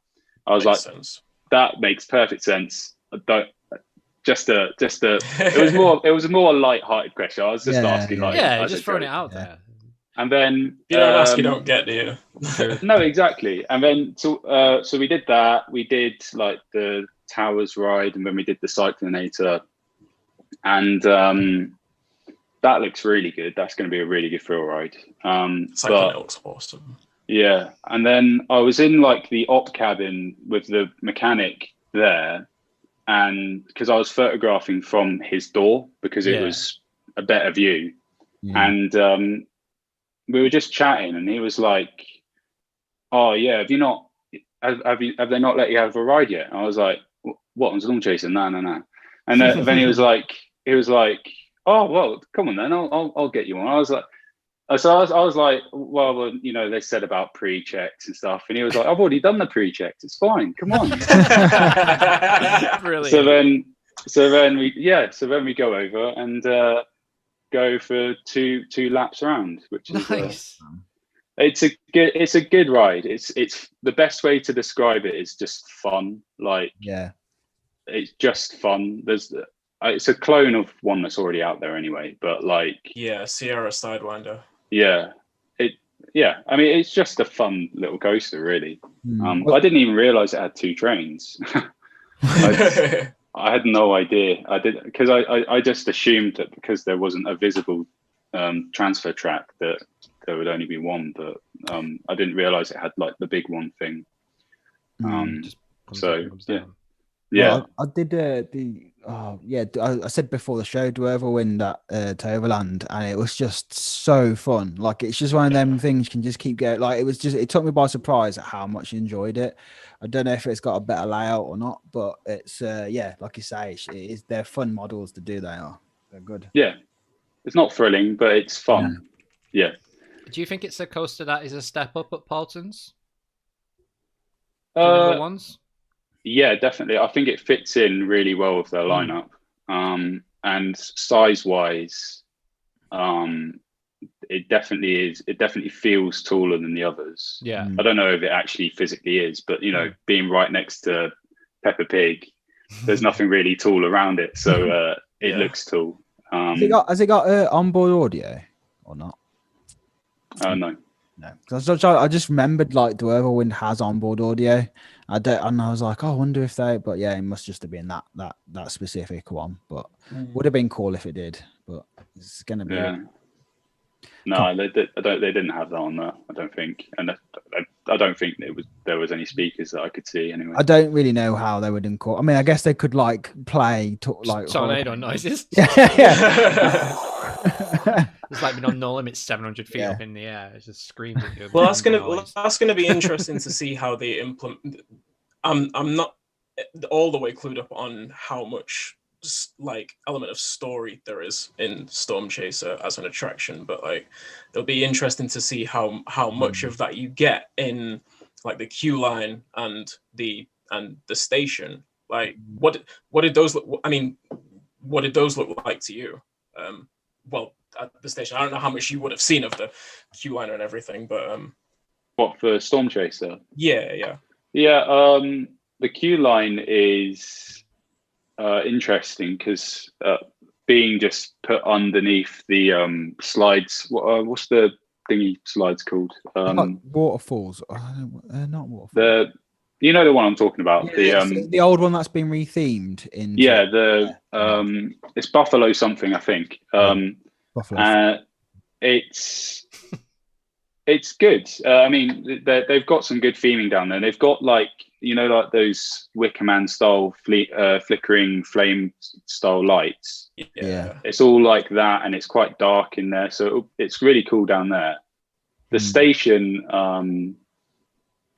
I was like, that makes perfect sense. It was a more light-hearted question. I was just asking, just throwing it out there. And then you don't ask, you don't get, do you? No, exactly. And then so we did that. We did like the Towers ride, and then we did the Cyclonator, and that looks really good. That's going to be a really good thrill ride. It looks awesome. Yeah, and then I was in like the op cabin with the mechanic there, and because I was photographing from his door because it was a better view, and we were just chatting, and he was like, "Oh yeah, have they not let you have a ride yet?" And I was like, "What? I'm storm chasing? No." And then he was like, "Oh well, come on then, I'll get you on." I was like. So I was like, well, you know, they said about pre-checks and stuff, and he was like, "I've already done the pre-checks. It's fine. Come on." Brilliant. So then we go over and go for two laps around, which is nice. It's a good ride. It's the best way to describe it is just fun. Like, it's just fun. It's a clone of one that's already out there anyway, but like Sierra Sidewinder. I mean, it's just a fun little coaster, really. I didn't even realize it had 2 trains. I had no idea. I did because I just assumed that because there wasn't a visible transfer track that there would only be one, but I didn't realize it had like the big one thing. Well, I did I said before the show, Dwervelwind at Toverland, and it was just so fun. Like, it's just one of them things you can just keep going. Like, it took me by surprise at how much you enjoyed it. I don't know if it's got a better layout or not, but it's like you say, they're fun models to do. They're good. Yeah, it's not thrilling, but it's fun. Yeah. Do you think it's a coaster that is a step up at Paulton's? The ones? Yeah, definitely. I think it fits in really well with their lineup. And size-wise, it definitely is. It definitely feels taller than the others. Yeah. I don't know if it actually physically is, but you know, being right next to Peppa Pig, there's nothing really tall around it, so it looks tall. Has it got onboard audio or not? No. Because I just remembered like Dwervelwind has onboard audio. And I was like, I wonder if they. But yeah, it must just have been that specific one. But would have been cool if it did. But it's gonna be. Yeah. No, they didn't have that on there. I don't think, and I don't think there was any speakers that I could see anyway. I don't really know how they would incorporate. I mean, I guess they could like play like tornado noises. It's like being on No Limits 700 feet up in the air. It's just screaming at you. Well, that's gonna be interesting to see how they implement. I'm not all the way clued up on how much like element of story there is in Storm Chaser as an attraction, but like it'll be interesting to see how much of that you get in like the queue line and the station. Like what did those look? I mean, what did those look like to you? Well, at the station, I don't know how much you would have seen of the queue line and everything, but what for Storm Chaser? Yeah. The queue line is interesting because being just put underneath the slides. What's the thingy slides called? Waterfalls. Not waterfalls. You know the one I'm talking about. The old one that's been rethemed in. It's Buffalo something, I think. Buffalo. It's good. I mean, they've got some good theming down there. They've got like those Wicker Man style flickering flame style lights. Yeah, it's all like that, and it's quite dark in there, so it's really cool down there. The station I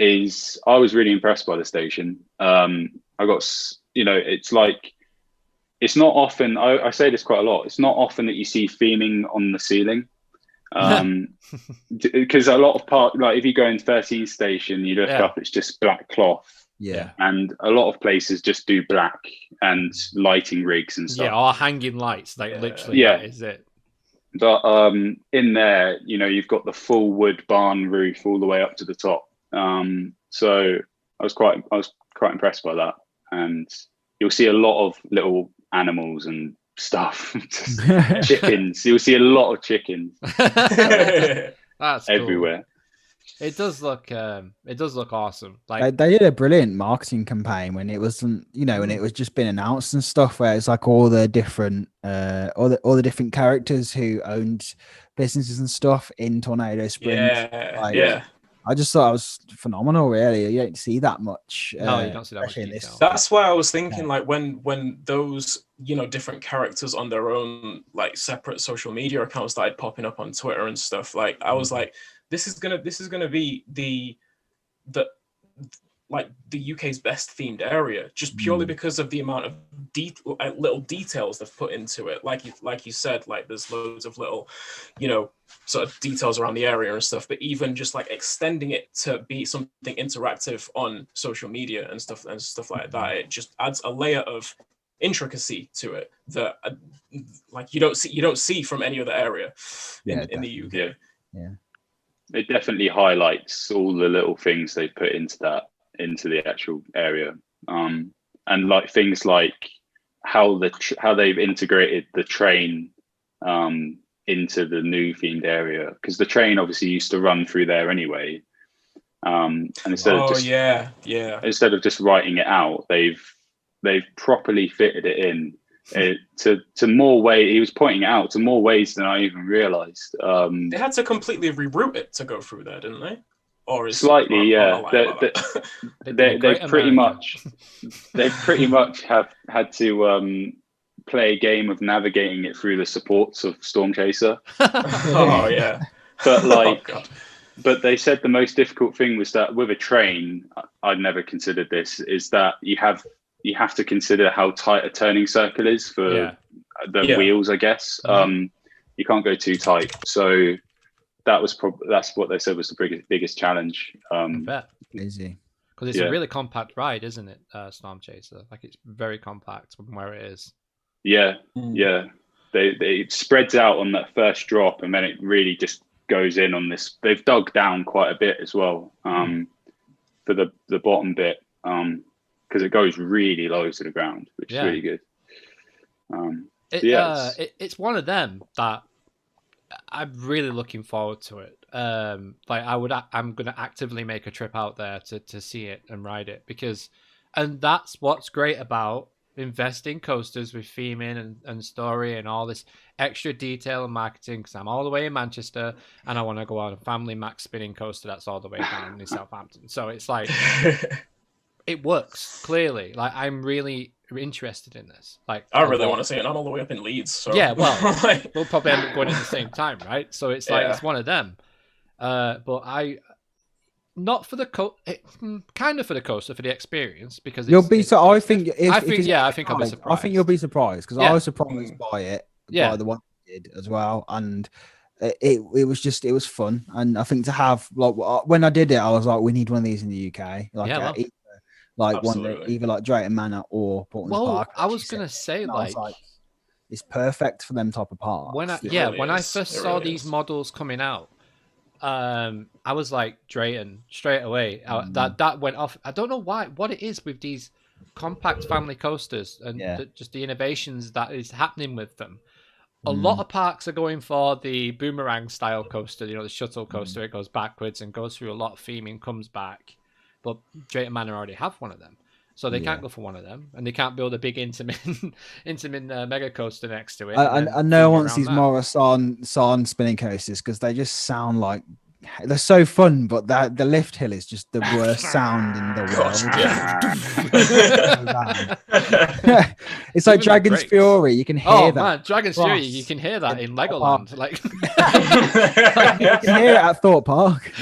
was really impressed by the station. It's not often, I say this quite a lot, it's not often that you see theming on the ceiling. Because a lot of like if you go in 13 station, you look up, it's just black cloth. Yeah. And a lot of places just do black and lighting rigs and stuff. Yeah, or hanging lights, like literally that is it. But in there, you've got the full wood barn roof all the way up to the top. So I was quite impressed by that. And you'll see a lot of little animals and stuff. Chickens. You'll see a lot of chickens. That's everywhere. It does look awesome. Like they did a brilliant marketing campaign when it wasn't, when it was just been announced and stuff, where it's like all the different all the different characters who owned businesses and stuff in Tornado Springs. Yeah. I just thought it was phenomenal, really. You don't see that much. No, you don't see that much in detail. That's why I was thinking, like, when those, different characters on their own, like, separate social media accounts started popping up on Twitter and stuff, like, I was like, this is gonna be the UK's best themed area, just purely because of the amount of little details they've put into it. Like you said, like, there's loads of little, sort of details around the area and stuff. But even just like extending it to be something interactive on social media and stuff like that, it just adds a layer of intricacy to it that like you don't see from any other area in the UK. Yeah. It definitely highlights all the little things they put into the actual area, and like things like how they've integrated the train into the new themed area, because the train obviously used to run through there anyway, and instead of just writing it out, they've properly fitted it in to more way. He was pointing out to more ways than I even realized. They had to completely reroute it to go through there, didn't they? Or slightly, yeah. They pretty much have had to play a game of navigating it through the supports of Storm Chaser. Oh yeah. But but they said the most difficult thing was that with a train, I'd never considered this, is that you have to consider how tight a turning circle is for the wheels, I guess. You can't go too tight. So that's what they said was the biggest challenge. I bet. Easy. Because it's a really compact ride, isn't it, Storm Chaser? Like, it's very compact from where it is. Yeah, yeah. It spreads out on that first drop, and then it really just goes in on this. They've dug down quite a bit as well for the bottom bit, because it goes really low to the ground, which is really good. It's one of them that I'm really looking forward to it. I'm going to actively make a trip out there to see it and ride it, and that's what's great about investing coasters with theming and story and all this extra detail and marketing, because I'm all the way in Manchester and I want to go on a family max spinning coaster that's all the way down in Southampton. So it's like it works clearly. Like, I'm really interested in this. Like, I really want to see it. I'm all the way up in Leeds. So. Yeah, well, we'll probably end up going at the same time, right? So it's like it's one of them. But not for the kind of for the coaster, for the experience, because you'll be so. I think I'll be surprised. I think you'll be surprised, because I was surprised by it. Yeah, by the one I did as well, and it was fun. And I think to have, like, when I did it, I was like, we need one of these in the UK. Like, either like Drayton Manor or Portland Park. I was gonna say, like, it's perfect for them type of parks. When I first saw these models coming out, I was like, Drayton straight away. That went off. I don't know what it is with these compact family coasters and just the innovations that is happening with them. A lot of parks are going for the boomerang style coaster, the shuttle coaster. It goes backwards and goes through a lot of theming, comes back. But Drayton Manor already have one of them, so they can't go for one of them, and they can't build a big Intamin mega coaster next to it. I know I want these Morrison spinning coasters, because they just sound like they're so fun, but the lift hill is just the worst sound in the world. It's like Dragon's Fury. You can hear that. Man, Dragon's Fury. You can hear that in Legoland. Like, you can hear it at Thorpe Park.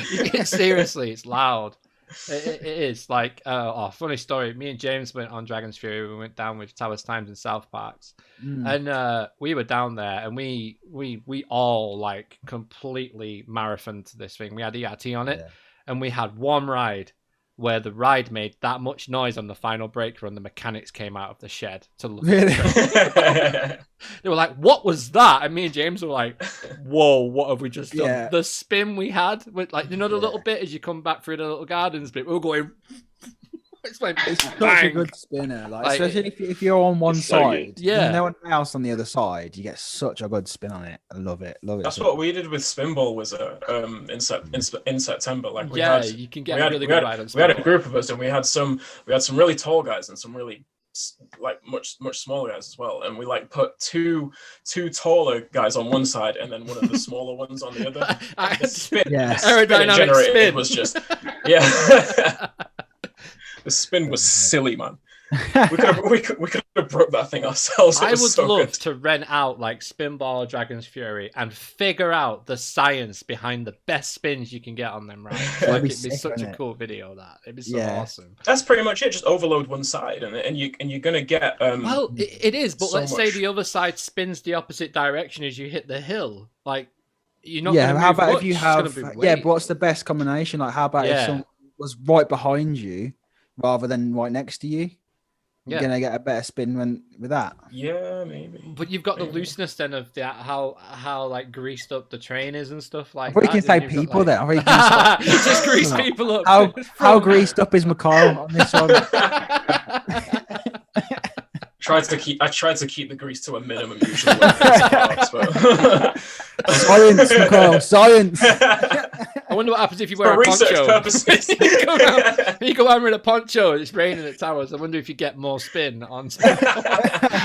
Seriously, it's loud. It is like funny story. Me and James went on Dragon's Fury. We went down with Towers Times and South Parks, and we were down there, and we all like completely marathoned this thing. We had ERT on it, and we had one ride where the ride made that much noise on the final break run. The mechanics came out of the shed to look. Really? They were like, "What was that?" And me and James were like, "Whoa, what have we just done?" Yeah. The spin we had with, like, the little bit as you come back through the little gardens bit, we were going. It's like It's such a bang. good spinner, like especially if you're on one side, yeah, no one else on the other side. You get such a good spin on it. I love it. That's what we did with Spinball. Was in September. Like you can get a really good ride on Spinball. We had a group of us, and we had some really tall guys and some really like much smaller guys as well. And we like put two taller guys on one side and then one of the smaller ones on the other. The spin, aerodynamic spin was just the spin was silly, man. We could have broke that thing ourselves. I would love to rent out like Spinball or Dragon's Fury and figure out the science behind the best spins you can get on them rides. Like, it'd be such a cool video. It'd be so awesome. That's pretty much it. Just overload one side, and you're gonna get. Well, it is, but so let's say the other side spins the opposite direction as you hit the hill. Like you're not. Yeah. How about much, if you have? But what's the best combination? Like, how about if someone was right behind you rather than right next to you? You're gonna get a better spin with that. Yeah, maybe. But you've got the looseness then of how like greased up the train is and stuff like that. You can say people there. Just grease people up. How greased up is Mikhile on this one? I tried to keep the grease to a minimum usually. Parks, but... Science, Mikhile, science. I wonder what happens if you wear a poncho. Purposes. you go out with a poncho and it's raining at Towers. I wonder if you get more spin on.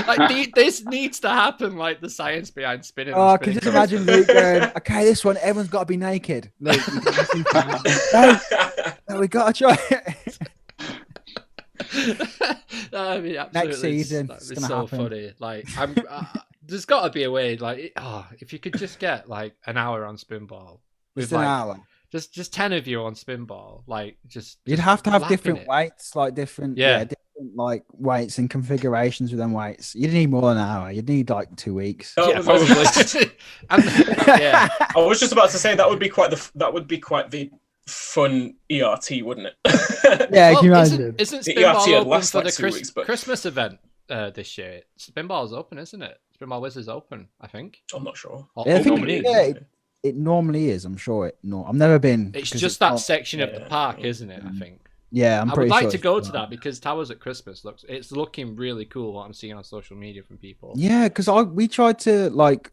Like this needs to happen. Like the science behind spinning. Oh, I can just imagine Luke going, "Okay, this one, everyone's got to be naked." No, we got to try it. I mean, next season, it's so funny. Like, there's got to be a way. Like, if you could just get like an hour on Spinball, with an hour, just 10 of you on Spinball, like you'd have to have different weights, like different like weights and configurations with them weights. You'd need more than an hour. You'd need like 2 weeks. Yeah, probably. I was just about to say that would be quite the fun ERT, wouldn't it? Yeah, can you imagine? Isn't Spinball open for the Christmas event this year? Spinball's open, isn't it? Spinball Wiz is open, I think. I'm not sure. It normally is. I'm sure I've never been. It's just that section of the park, isn't it? I think. Yeah, I would like to go to that because Towers at Christmas it's looking really cool. What I'm seeing on social media from people. Yeah, because we tried to like.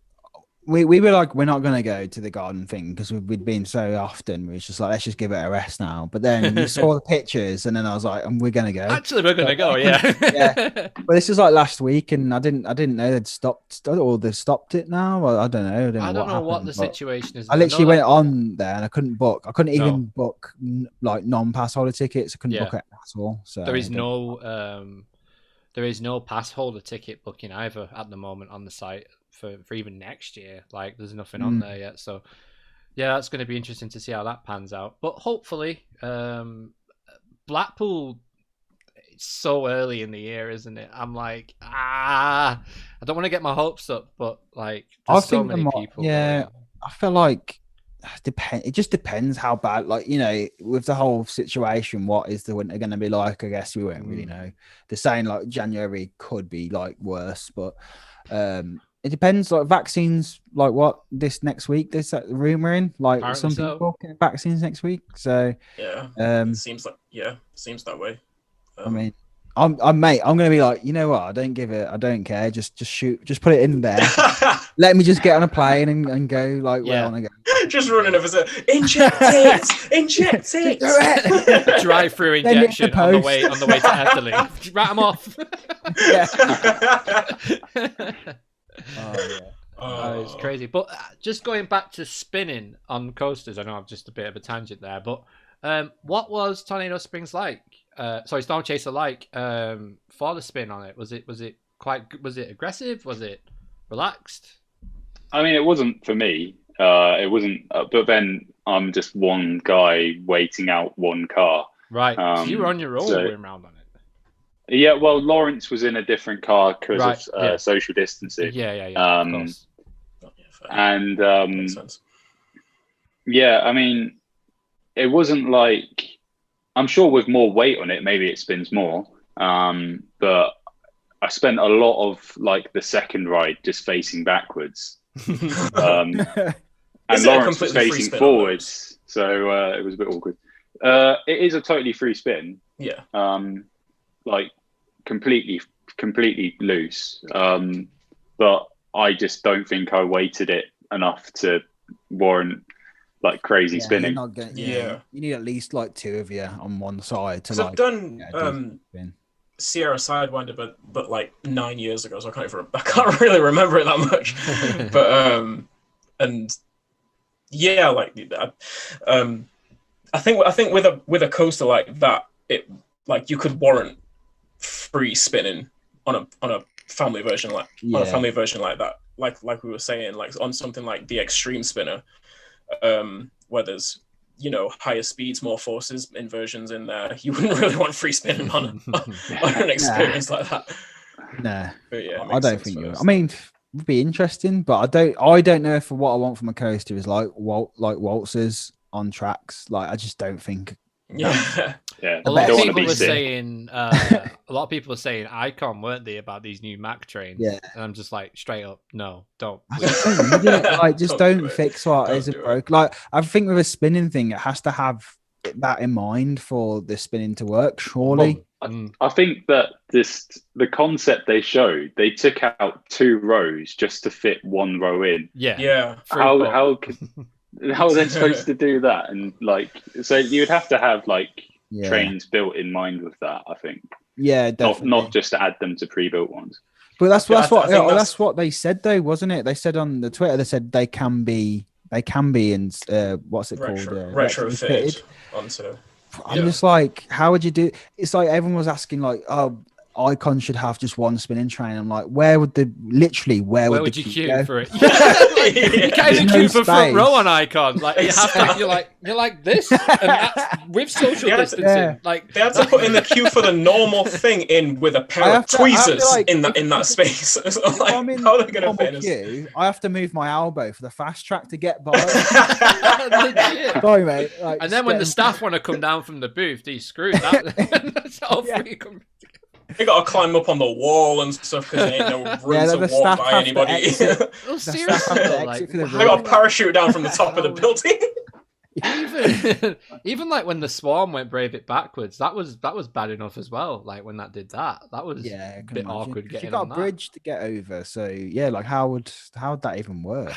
We were like, we're not going to go to the garden thing because we'd been so often. We was just like, let's just give it a rest now. But then we saw the pictures and then I was like, we're going to go. Actually, we're going to go, yeah. Yeah. But this is like last week and I didn't know they'd stopped or they stopped it now. I don't know. I don't know what the situation is. I literally went on there and I couldn't book. I couldn't even book like non-pass holder tickets. I couldn't book it at all. So there is no pass holder ticket booking either at the moment on the site. For even next year, like there's nothing on there yet, so yeah, that's going to be interesting to see how that pans out. But hopefully, Blackpool, it's so early in the year, isn't it? I'm like, I don't want to get my hopes up, but like, there's so many people. Yeah, I feel like it just depends how bad, like, you know, with the whole situation, what is the winter going to be like? I guess we won't really know. They're saying like January could be like worse, but it depends. Like vaccines, like what this next week? There's that rumor in like apparently some people getting vaccines next week. So it seems that way. I mean, I'm gonna be like, you know what? I don't care. Just shoot. Just put it in there. Let me just get on a plane and go like where I want to go. Just running over to inject it. Drive-through injection on the way to Italy. Rat them off. It's crazy. But just going back to spinning on coasters, I know I'm just a bit of a tangent there, but what was Tornado Springs like? Storm Chaser like for the spin on it? Was it aggressive? Was it relaxed? I mean, it wasn't for me. It wasn't. But then I'm just one guy waiting out one car. Right. So you were on your own going around on it. Yeah, well, Lawrence was in a different car because of social distancing. Yeah. Of course. And I mean, it wasn't like, I'm sure with more weight on it, maybe it spins more. But I spent a lot of like the second ride just facing backwards. And Lawrence was facing forwards, so it was a bit awkward. It is a totally free spin. Yeah. Like completely loose. But I just don't think I weighted it enough to warrant like crazy spinning. You need at least like 2 of you on one side to I've done Sierra Sidewinder, but like 9 years ago, so I can't really remember it that much. But and yeah, like I think with a coaster like that, it like you could warrant free spinning on a family version like that, like we were saying, like on something like the Extreme Spinner, where there's higher speeds, more forces, inversions in there. You wouldn't really want free spinning on an experience like that. Nah, but yeah, I don't think you. I mean, it would be interesting, but I don't know if what I want from a coaster is like waltzers on tracks. Like I just don't think. Yeah. A lot of people were saying Icon, weren't they, about these new Mack trains? Yeah. And I'm just like, straight up, no, don't. Don't fix what isn't broke. Like I think with a spinning thing, it has to have that in mind for the spinning to work. Surely. Well, I think that the concept they showed, they took out 2 rows just to fit 1 row in. Yeah. How are they supposed to do that? And like, so you'd have to have like trains built in mind with that, I think. Yeah, definitely. Not just to add them to pre-built ones. But that's what they said though, wasn't it? They said on the Twitter, they said they can be in what's it called? Retrofitted onto. I'm just like, how would you do? It's like everyone was asking, like, oh, Icon should have just 1 spinning train. I'm like, where would you queue for it? You can't even queue for front row on Icon. Like you have to, you're like this, and that's with social distancing. Yeah. Like they had to put in the queue for the normal thing in with a pair of tweezers in that space. So like, how are they going to fit in queue? I have to move my elbow for the fast track to get by. Legit. Sorry, mate. Like, and then when the staff want to come down from the booth, he's screwed. That's all free. They got to climb up on the wall and stuff because there ain't no room to walk by anybody. Seriously, they got to parachute down from the top of the building. Even like when the Swarm went Brave It backwards, that was bad enough as well. Like when that did that was a bit awkward getting. You got a bridge to get over, so yeah. Like how would that even work?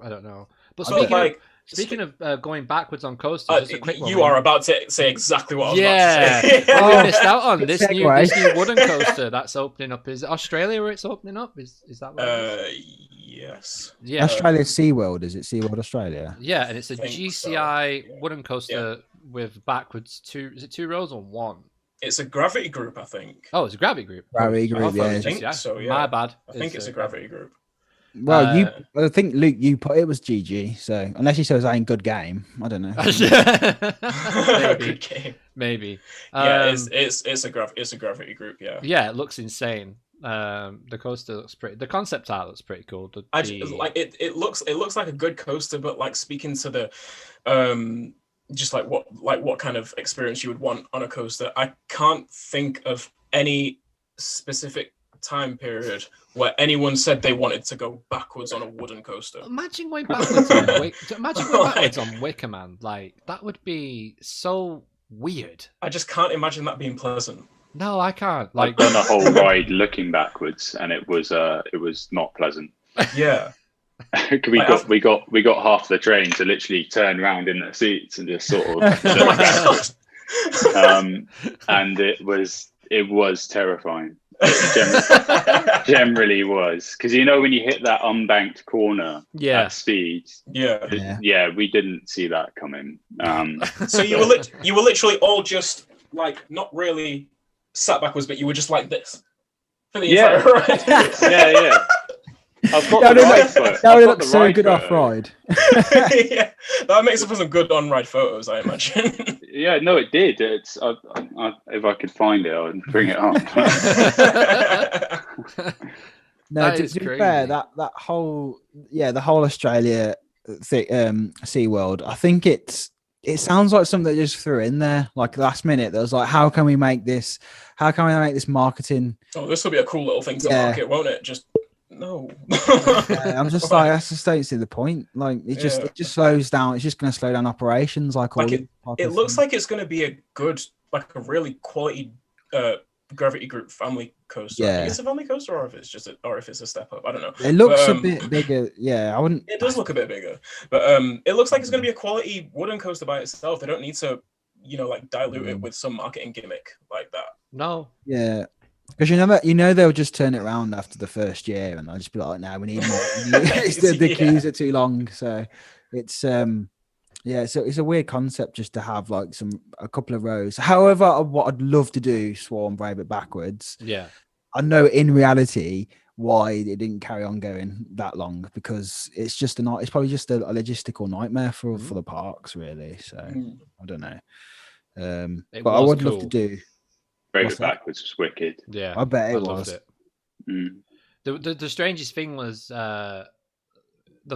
I don't know. But speaking of going backwards on coasters, just a quick one. You are about to say exactly what I was about to say. We missed out on this new wooden coaster that's opening up. Is it Australia where it's opening up? Is that right? Yes. Yeah. Australia SeaWorld, is it SeaWorld Australia? Yeah, and it's a GCI wooden coaster with backwards 2. Is it 2 rows or 1? It's a Gravity Group, I think. Oh, it's a Gravity Group. Gravity Group, yeah. I think so, yeah. My bad. I think it's a Gravity Group. Well, I think Luke, you put it was GG. So unless you say it was a good game, I don't know. Maybe. Good game. Maybe. Yeah, it's a Gravity Group. Yeah. Yeah, it looks insane. The coaster looks pretty. The concept art looks pretty cool. It looks like a good coaster, but like speaking to the just like what kind of experience you would want on a coaster, I can't think of any specific time period where anyone said they wanted to go backwards on a wooden coaster. Imagine going backwards on Wicker Man. Like that would be so weird. I just can't imagine that being pleasant. No, I can't. Like, I've done a whole ride looking backwards, and it was not pleasant. Yeah. we got half the train to literally turn around in the seats and just sort of look around. And it was terrifying. It generally was, because when you hit that unbanked corner at speed, we didn't see that coming. So you were literally all just like not really sat backwards, but you were just like this for the entire ride. yeah. I've got the right foot. That would look so good off ride. Yeah, that makes it for some good on ride photos, I imagine. Yeah, no, it did. It's if I could find it, I'd bring it up. No, to be fair, that whole the whole Australia SeaWorld, I think it sounds like something they just threw in there like last minute. There was like, how can we make this marketing? Oh, this will be a cool little thing to market, won't it? Just No. I'm just like, I just don't see the point. Like, it just slows down. It's just going to slow down operations, like all. It looks like it's going to be a good, like a really quality Gravity Group family coaster. I think it's a family coaster, or if it's just or if it's a step up. I don't know. It looks a bit bigger. Yeah, I wouldn't. It does look a bit bigger, but it looks like it's going to be a quality wooden coaster by itself. They don't need to, like dilute it with some marketing gimmick like that. No. Yeah. Because they'll just turn it around after the first year, and I'll just be like, "No, we need more." The queues are too long, so it's it's a weird concept just to have like a couple of rows. However, what I'd love to do, Swarm Brave it backwards. Yeah, I know in reality why it didn't carry on going that long, because it's just it's probably just a logistical nightmare for the parks, really. So I don't know, but I would love to do. Brave it backwards was wicked. Yeah, I bet it was. The strangest thing was the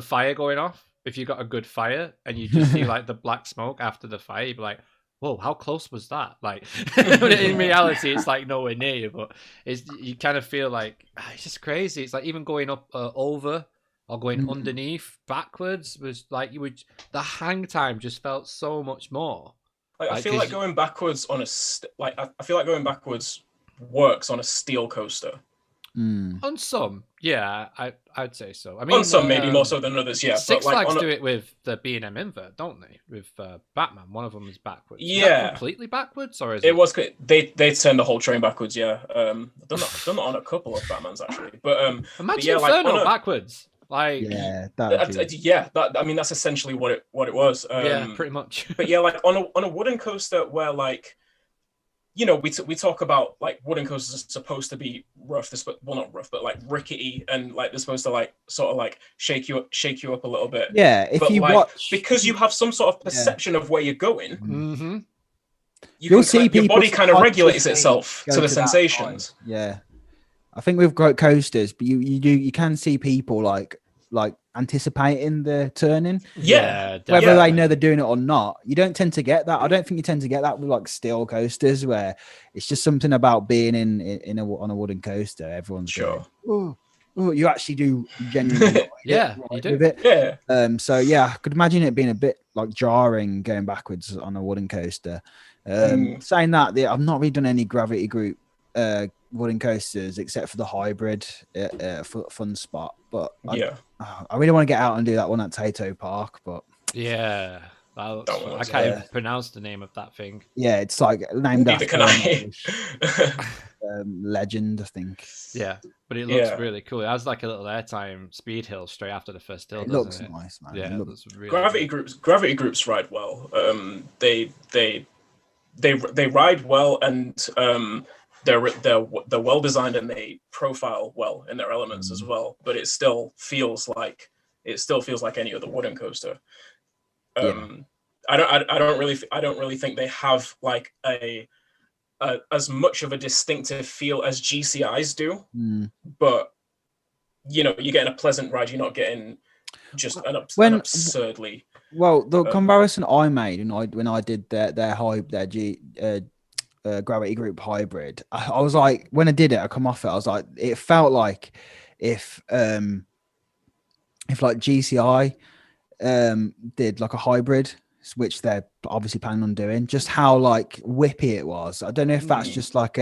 fire going off. If you got a good fire and you just see like the black smoke after the fire, you'd be like, whoa, how close was that? Like, in reality, it's like nowhere near you, but you kind of feel like it's just crazy. It's like even going up over or going underneath backwards was like the hang time just felt so much more. Like, I feel like going backwards on I feel like going backwards works on a steel coaster. On some, yeah, I'd say so. I mean, on some maybe more so than others, yeah. Six Flags do it with the B&M invert, don't they? With Batman, one of them is backwards. Yeah, is that completely backwards, or is it was they turned the whole train backwards? Yeah, I've done that on a couple of Batmans actually. But imagine Inferno backwards. Like I mean that's essentially what it was. Yeah, pretty much. But yeah, like on a wooden coaster where like. We talk about like wooden coasters are supposed to be rough, well not rough, but like rickety, and like they're supposed to like sort of like shake you up a little bit. Yeah, if you watch, because you have some sort of perception of where you're going, you'll see your body kind of regulates itself to the sensations. Yeah, I think with coasters, but you can see people like anticipating the turning. Yeah, whether they know they're doing it or not. You don't tend to get that. I don't think you tend to get that with like steel coasters, where it's just something about being on a wooden coaster. Everyone's sure. Going, oh, you actually do genuinely. You do. With it. Yeah. So yeah, I could imagine it being a bit like jarring going backwards on a wooden coaster. Saying that, I've not really done any Gravity Group wooden coasters except for the hybrid fun spot, but I really want to get out and do that one at Tato Park, but I can't even pronounce the name of that thing. Yeah, it's like named after legend, I think. Yeah, but it looks really cool. It has like a little airtime speed hill straight after the first hill. It looks nice, man. Yeah, it looks really Gravity Groups ride well. They ride well, and they're well designed, and they profile well in their elements as well. But it still feels like any other wooden coaster. I don't really think they have like a as much of a distinctive feel as GCIs do. But you're getting a pleasant ride. You're not getting just an absurdly. Well, the comparison I made when I did their Gravity Group hybrid, I was like, when I did it, I come off it, I was like, it felt like if like GCI did like a hybrid, which they're obviously planning on doing, just how like whippy it was. I don't know if that's just like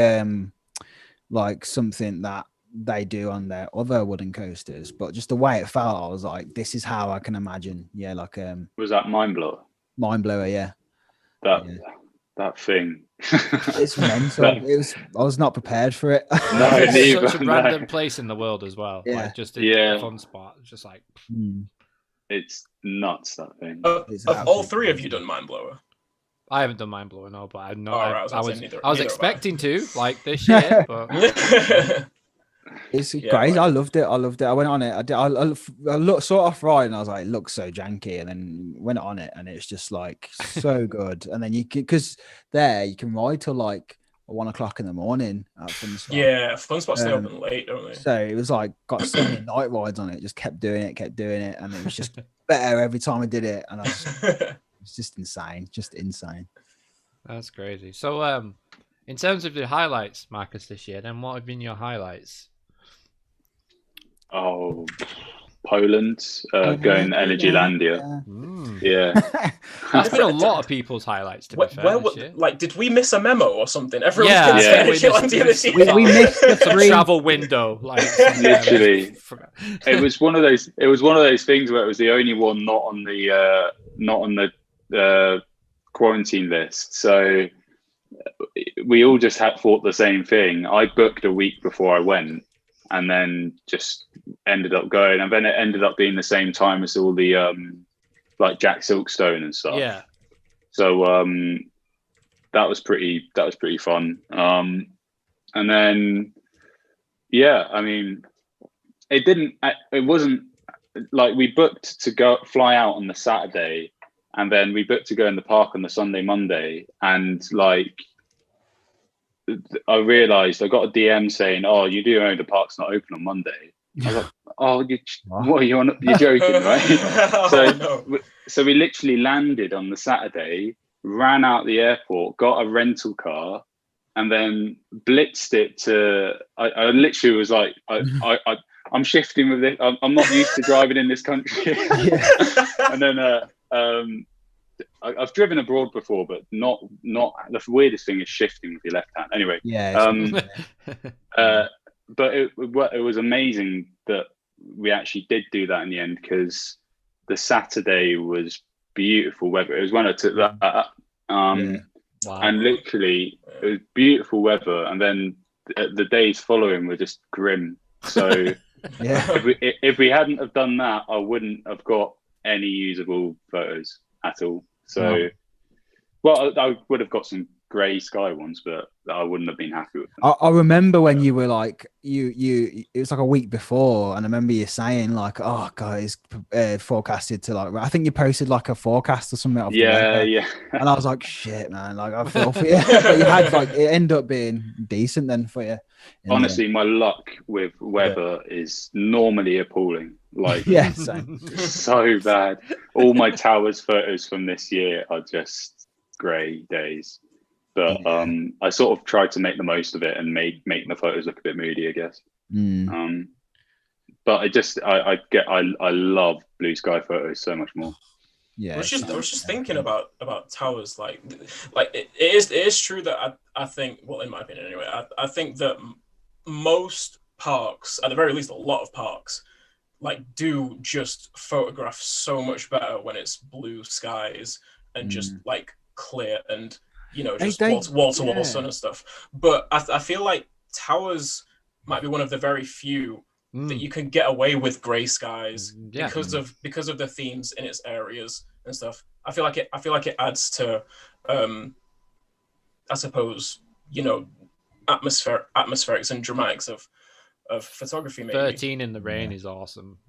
something that they do on their other wooden coasters, but just the way it felt, I was like, this is how I can imagine. Yeah, like was that Mind Blower? Mind Blower, yeah. That thing. It's mental. I was not prepared for it. No, it's such a random place in the world as well. Yeah. Like just a fun spot. It's just like it's nuts, that thing. Have all three of you done Mind Blower? I haven't done Mind Blower, no, but I know I was expecting to, like this year, but it's crazy. I loved it. I went on it. I looked sort of right, and I was like, it looks so janky, and then went on it, and it's just like so good. And then you can ride till like 1 o'clock in the morning at Fun Spot. Yeah, Fun Spot stay open late, don't they? So it was like got so many night rides on it. Just kept doing it, and it was just better every time I did it. And it's just insane, That's crazy. So, in terms of the highlights, Marcus, this year, then what have been your highlights? Oh, Poland, going Energylandia. Yeah. That's been a lot of people's highlights, to be fair. Like, did we miss a memo or something? Everyone's going to Energylandia this year. We missed the travel window. Like, literally, it was one of those. It was one of those things where it was the only one not on the quarantine list. So we all just thought the same thing. I booked a week before I went, and then just ended up going, and then it ended up being the same time as all the like Jack Silkstone and stuff. Yeah. So that was pretty fun. And then I mean, it wasn't like we booked to fly out on the Saturday, and then we booked to go in the park on the Sunday, Monday, and like I realized I got a DM saying, "Oh, you do know the park's not open on Monday." I was like, "Oh, what are you on? You're joking, right?" So we literally landed on the Saturday, ran out the airport, got a rental car, and then blitzed it to. I literally was like, I'm shifting with this. I'm not used to driving in this country. And then I've driven abroad before, but not the weirdest thing is shifting with your left hand. Anyway, but it was amazing that we actually did do that in the end, because the Saturday was beautiful weather. It was when I took that, and literally it was beautiful weather, and then the days following were just grim. So if we hadn't have done that, I wouldn't have got any usable photos at all. So, well, I would have got some grey sky ones, but I wouldn't have been happy with them. I remember when you were like, it was like a week before, and I remember you saying like, "Oh, guys, forecasted to like," I think you posted like a forecast or something. Yeah. And I was like, "Shit, man! Like, I feel for you." But you had like, it ended up being decent then for you. Honestly, my luck with weather is normally appalling. Like, so bad. All my towers photos from this year are just grey days. But I sort of tried to make the most of it and make the photos look a bit moody, I guess. But I love blue sky photos so much more. I was just thinking about towers. Like it is true that I think, well, in my opinion anyway, I think that most parks, at the very least a lot of parks, like do just photograph so much better when it's blue skies and just like clear and, you know, just wall-to-wall sun and stuff. But I feel like towers might be one of the very few that you can get away with grey skies because of the themes in its areas and stuff. I feel like it adds to I suppose, you know, atmospherics and dramatics of photography. Maybe 13 in the rain is awesome.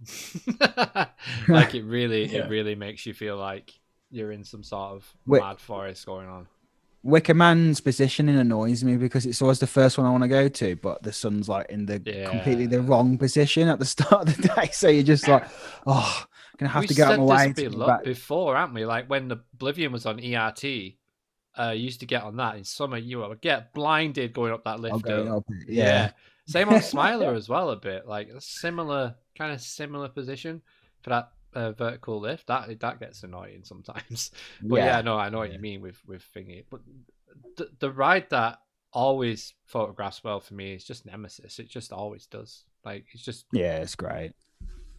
Like it really makes you feel like you're in some sort of mad forest going on. Wicker Man's positioning annoys me because it's always the first one I want to go to, but the sun's like in the completely the wrong position at the start of the day. So you're just like, oh, I'm gonna have to go out my way to go back. Before, haven't we? Like when the Oblivion was on ERT, you used to get on that in summer. You would get blinded going up that lift. Same on Smiler as well. A bit like a similar position for that vertical lift. That gets annoying sometimes. But I know what you mean with thingy. But the ride that always photographs well for me is just Nemesis. It just always does. Like it's just it's great.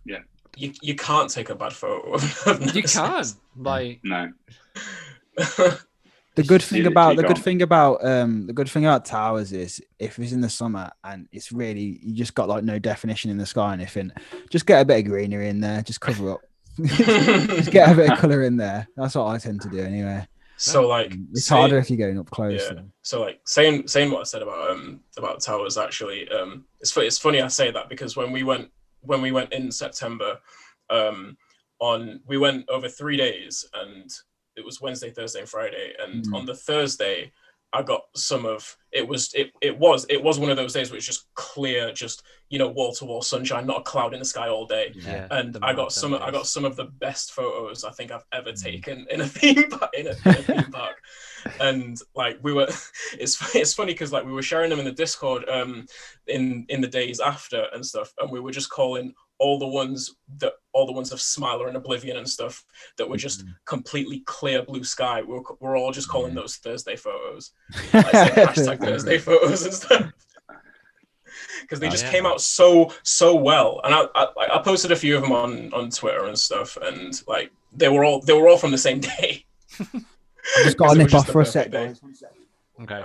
Yeah, you can't take a bad photo of Nemesis. You can't. Like no. The good thing about towers is if it's in the summer and it's really, you just got like no definition in the sky and anything, just get a bit of greenery in there, just cover up, just get a bit of color in there. That's what I tend to do anyway. So like it's harder if you're going up close. Yeah. So like saying what I said about towers, actually, it's funny I say that because when we went in September, we went over 3 days and it was Wednesday, Thursday, and Friday. And on the Thursday, I got some of it was one of those days where it's just clear, just, you know, wall to wall sunshine, not a cloud in the sky all day. Yeah, and I got some of the best photos I think I've ever taken in a theme park. and like we were, it's funny because like we were sharing them in the Discord in the days after and stuff, and we were just calling all the ones of Smiler and Oblivion and stuff that were just completely clear blue sky. We're all just calling those Thursday photos, like saying hashtag Thursday photos and stuff. Because they just came out so well, and I posted a few of them on Twitter and stuff, and like they were all from the same day. I just got to nip off for a sec, guys. Okay,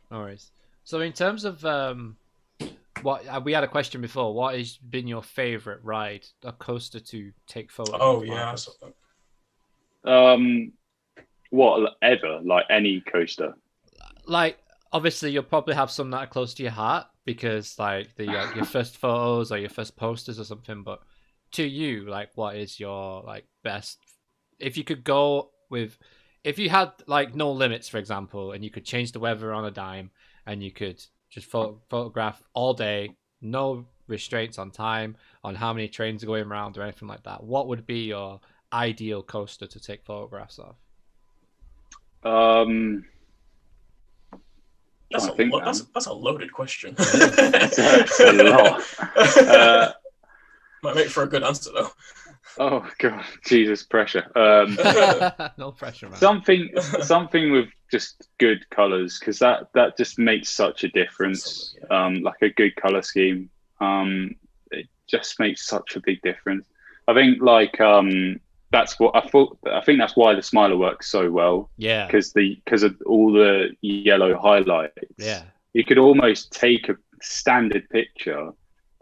no worries. So in terms of what we had a question before, what has been your favorite ride, a coaster to take photos? Oh yeah. What ever, like any coaster? Like obviously you'll probably have some that are close to your heart because like your first photos or your first posters or something. But to you, like, what is your like best? If you could go with, if you had like no limits, for example, and you could change the weather on a dime, and you could just photograph all day, no restraints on time, on how many trains are going around or anything like that, what would be your ideal coaster to take photographs of? That's a loaded question. That's a lot. Might make for a good answer though. Oh god, Jesus, pressure. No pressure, man. Something with just good colors, because that just makes such a difference. Like a good color scheme, it just makes such a big difference. I think like that's what I thought. I think that's why the Smiler works so well. Yeah, because of all the yellow highlights. Yeah, you could almost take a standard picture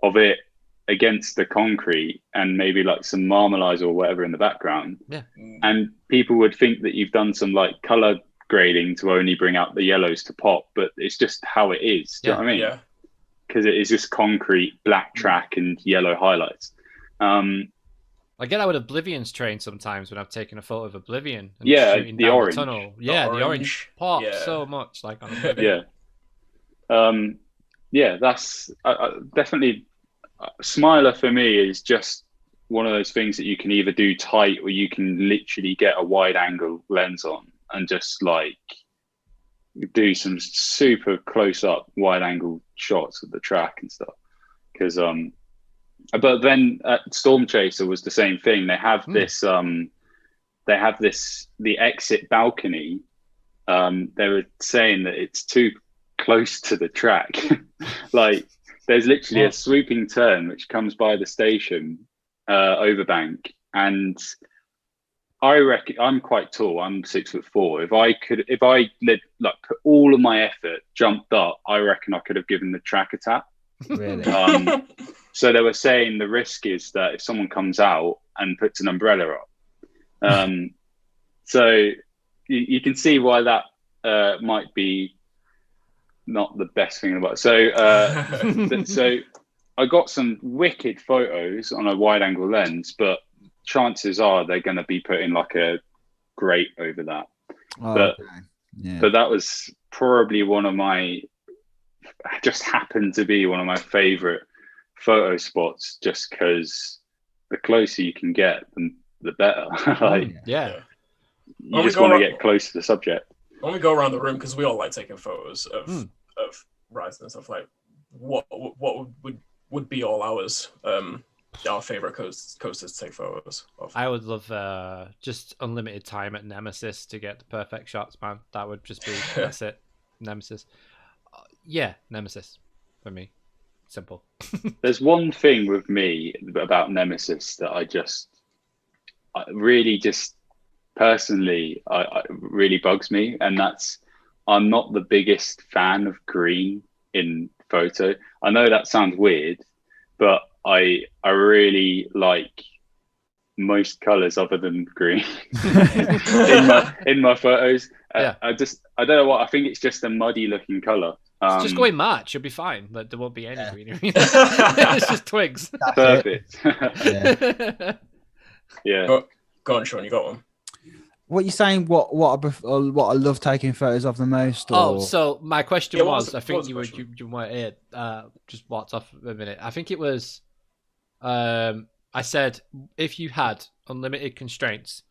of it against the concrete and maybe like some marmalise or whatever in the background. Yeah, and people would think that you've done some like color grading to only bring out the yellows to pop, but it's just how it is. Do you know what I mean? Yeah. Because it is just concrete, black track, and yellow highlights. I get that with Oblivion's train sometimes when I've taken a photo of Oblivion. And the orange. The tunnel. The orange pops so much. Like on Oblivion. That's definitely. Smiler for me is just one of those things that you can either do tight or you can literally get a wide angle lens on and just like do some super close up wide angle shots of the track and stuff. Because but then at Storm Chaser was the same thing. They have this the exit balcony. They were saying that it's too close to the track. Like there's literally a swooping turn which comes by the station overbank, and I reckon I'm quite tall. I'm 6'4". If I like put all of my effort, jumped up, I reckon I could have given the track a tap. Really? So they were saying the risk is that if someone comes out and puts an umbrella up, so you can see why that might be not the best thing about it. So so I got some wicked photos on a wide angle lens, but chances are they're going to be putting like a grate over that. But that was probably just happened to be one of my favorite photo spots, just because the closer you can get, the better. Like, you just want to get close to the subject. When we go around the room, because we all like taking photos of rides and stuff, like what would be all ours? Our favorite coasters to take photos of. I would love just unlimited time at Nemesis to get the perfect shots, man. That would just be that's it. Nemesis. Nemesis for me. Simple. There's one thing with me about Nemesis that I really personally really bugs me, and that's I'm not the biggest fan of green in photo. I know that sounds weird, but I really like most colors other than green in my photos. I don't know what, I think it's just a muddy looking color. Just go in March, you'll be fine. Like, there won't be any greenery. It's just twigs. Perfect. Go on, Sean, you got one. What are you saying? What I love taking photos of the most? Or... Oh, so my question was, I think you might it just walked off a minute. I think it was, I said if you had unlimited constraints,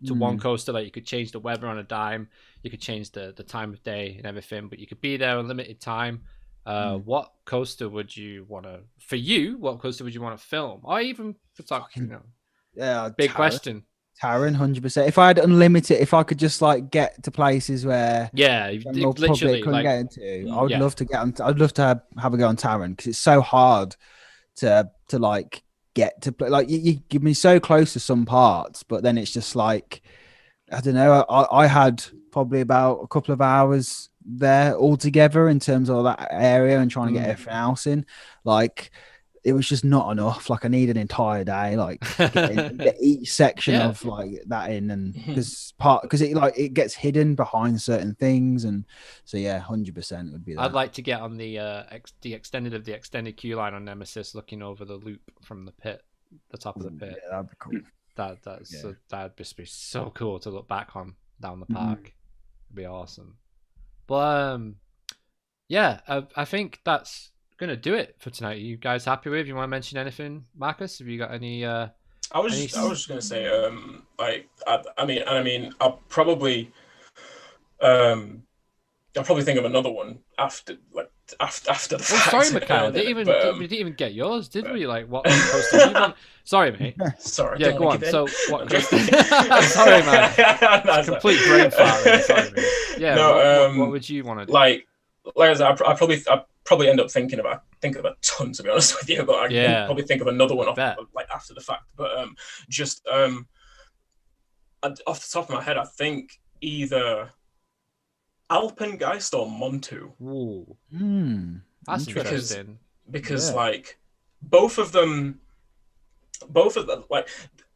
to one coaster. Like you could change the weather on a dime, you could change the time of day and everything, but you could be there a limited time. What coaster would you want to? For you, what coaster would you want to film, or even for talking? Big question. Taron, 100%. If I had unlimited, if I could just like get to places where literally couldn't like get into, I would love to get on. I'd love to have a go on Taron because it's so hard to like get to play. Like you give me so close to some parts, but then it's just like I don't know. I had probably about a couple of hours there altogether in terms of that area and trying to get everything else in. Like it was just not enough. Like I need an entire day, like get each section of like that in, and because it gets hidden behind certain things, and so 100% would be that. I'd like to get on the extended queue line on Nemesis, looking over the loop from the pit, the top of the pit. Yeah, that'd be cool. That'd just be so cool to look back on down the park. It'd be awesome. But I think that's gonna do it for tonight. Are you guys happy with? You want to mention anything, Marcus? Have you got any? I was just gonna say, I'll probably think of another one after the fact. Sorry, Mikhile. We didn't even get yours, did we? Like what coaster you want? Sorry, mate. Sorry. Yeah, go on. So what? Sorry, man. Complete brain fart. Really. Sorry, mate. Yeah. No, what would you want to do? Like I said, I probably end up thinking of a ton, to be honest with you, but I can probably think of another one after the fact. But just off the top of my head, I think either Alpengeist or Montu. Ooh. That's interesting. Because like both of them like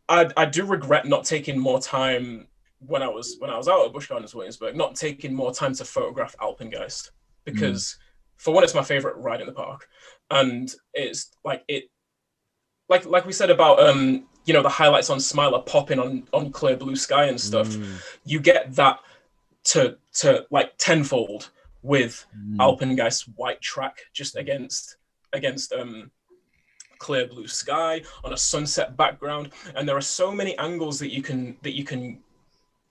I do regret not taking more time when I was out at Busch Gardens Williamsburg, not taking more time to photograph Alpengeist, because for one, it's my favorite ride in the park, and it's like we said about the highlights on Smiler popping on clear blue sky and stuff. You get that to like tenfold with Alpengeist's white track just against clear blue sky on a sunset background, and there are so many angles that you can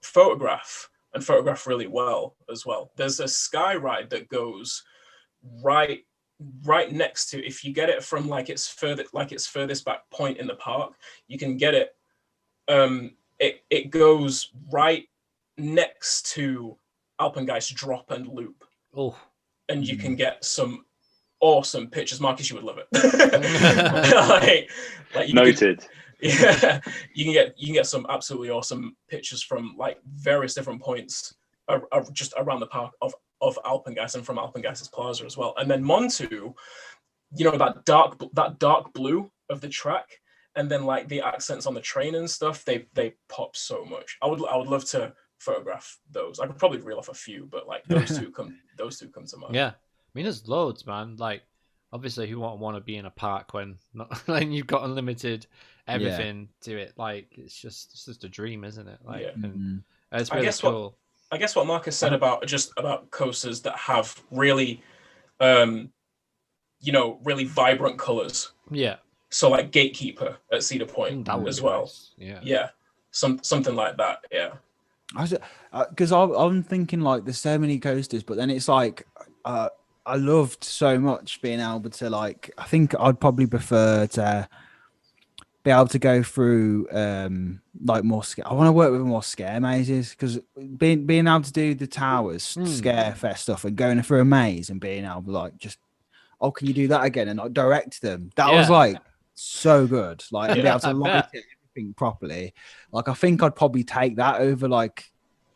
photograph really well as well. There's a sky ride that goes right next to, if you get it from its furthest back point in the park, you can get it. It goes right next to Alpengeist drop and loop. Oh, and you can get some awesome pictures. Marcus, you would love it. like Noted. You can get some absolutely awesome pictures from like various different points just around the park of Alpengeist and from Alpengeist's plaza as well. And then Montu, that dark blue of the track, and then like the accents on the train and stuff, they pop so much. I would love to photograph those. I could probably reel off a few, but like those two come to mind. Yeah, I mean there's loads, man. Like obviously who won't want to be in a park when like you've got unlimited everything to it. Like it's just a dream, isn't it? Like and it's really cool. I guess what Marcus said about coasters that have really really vibrant colors. Yeah. So like Gatekeeper at Cedar Point as well. Nice. Yeah. Yeah. Something like that. Yeah. Because I'm thinking like there's so many coasters, but then it's like I loved so much being able to like, I think I'd probably prefer to be able to go through like more I want to work with more scare mazes, because being able to do the towers scare fest stuff and going through a maze and being able to like just, oh, can you do that again, and like direct them, that was like so good, like and be able to light everything properly. Like I think I'd probably take that over like,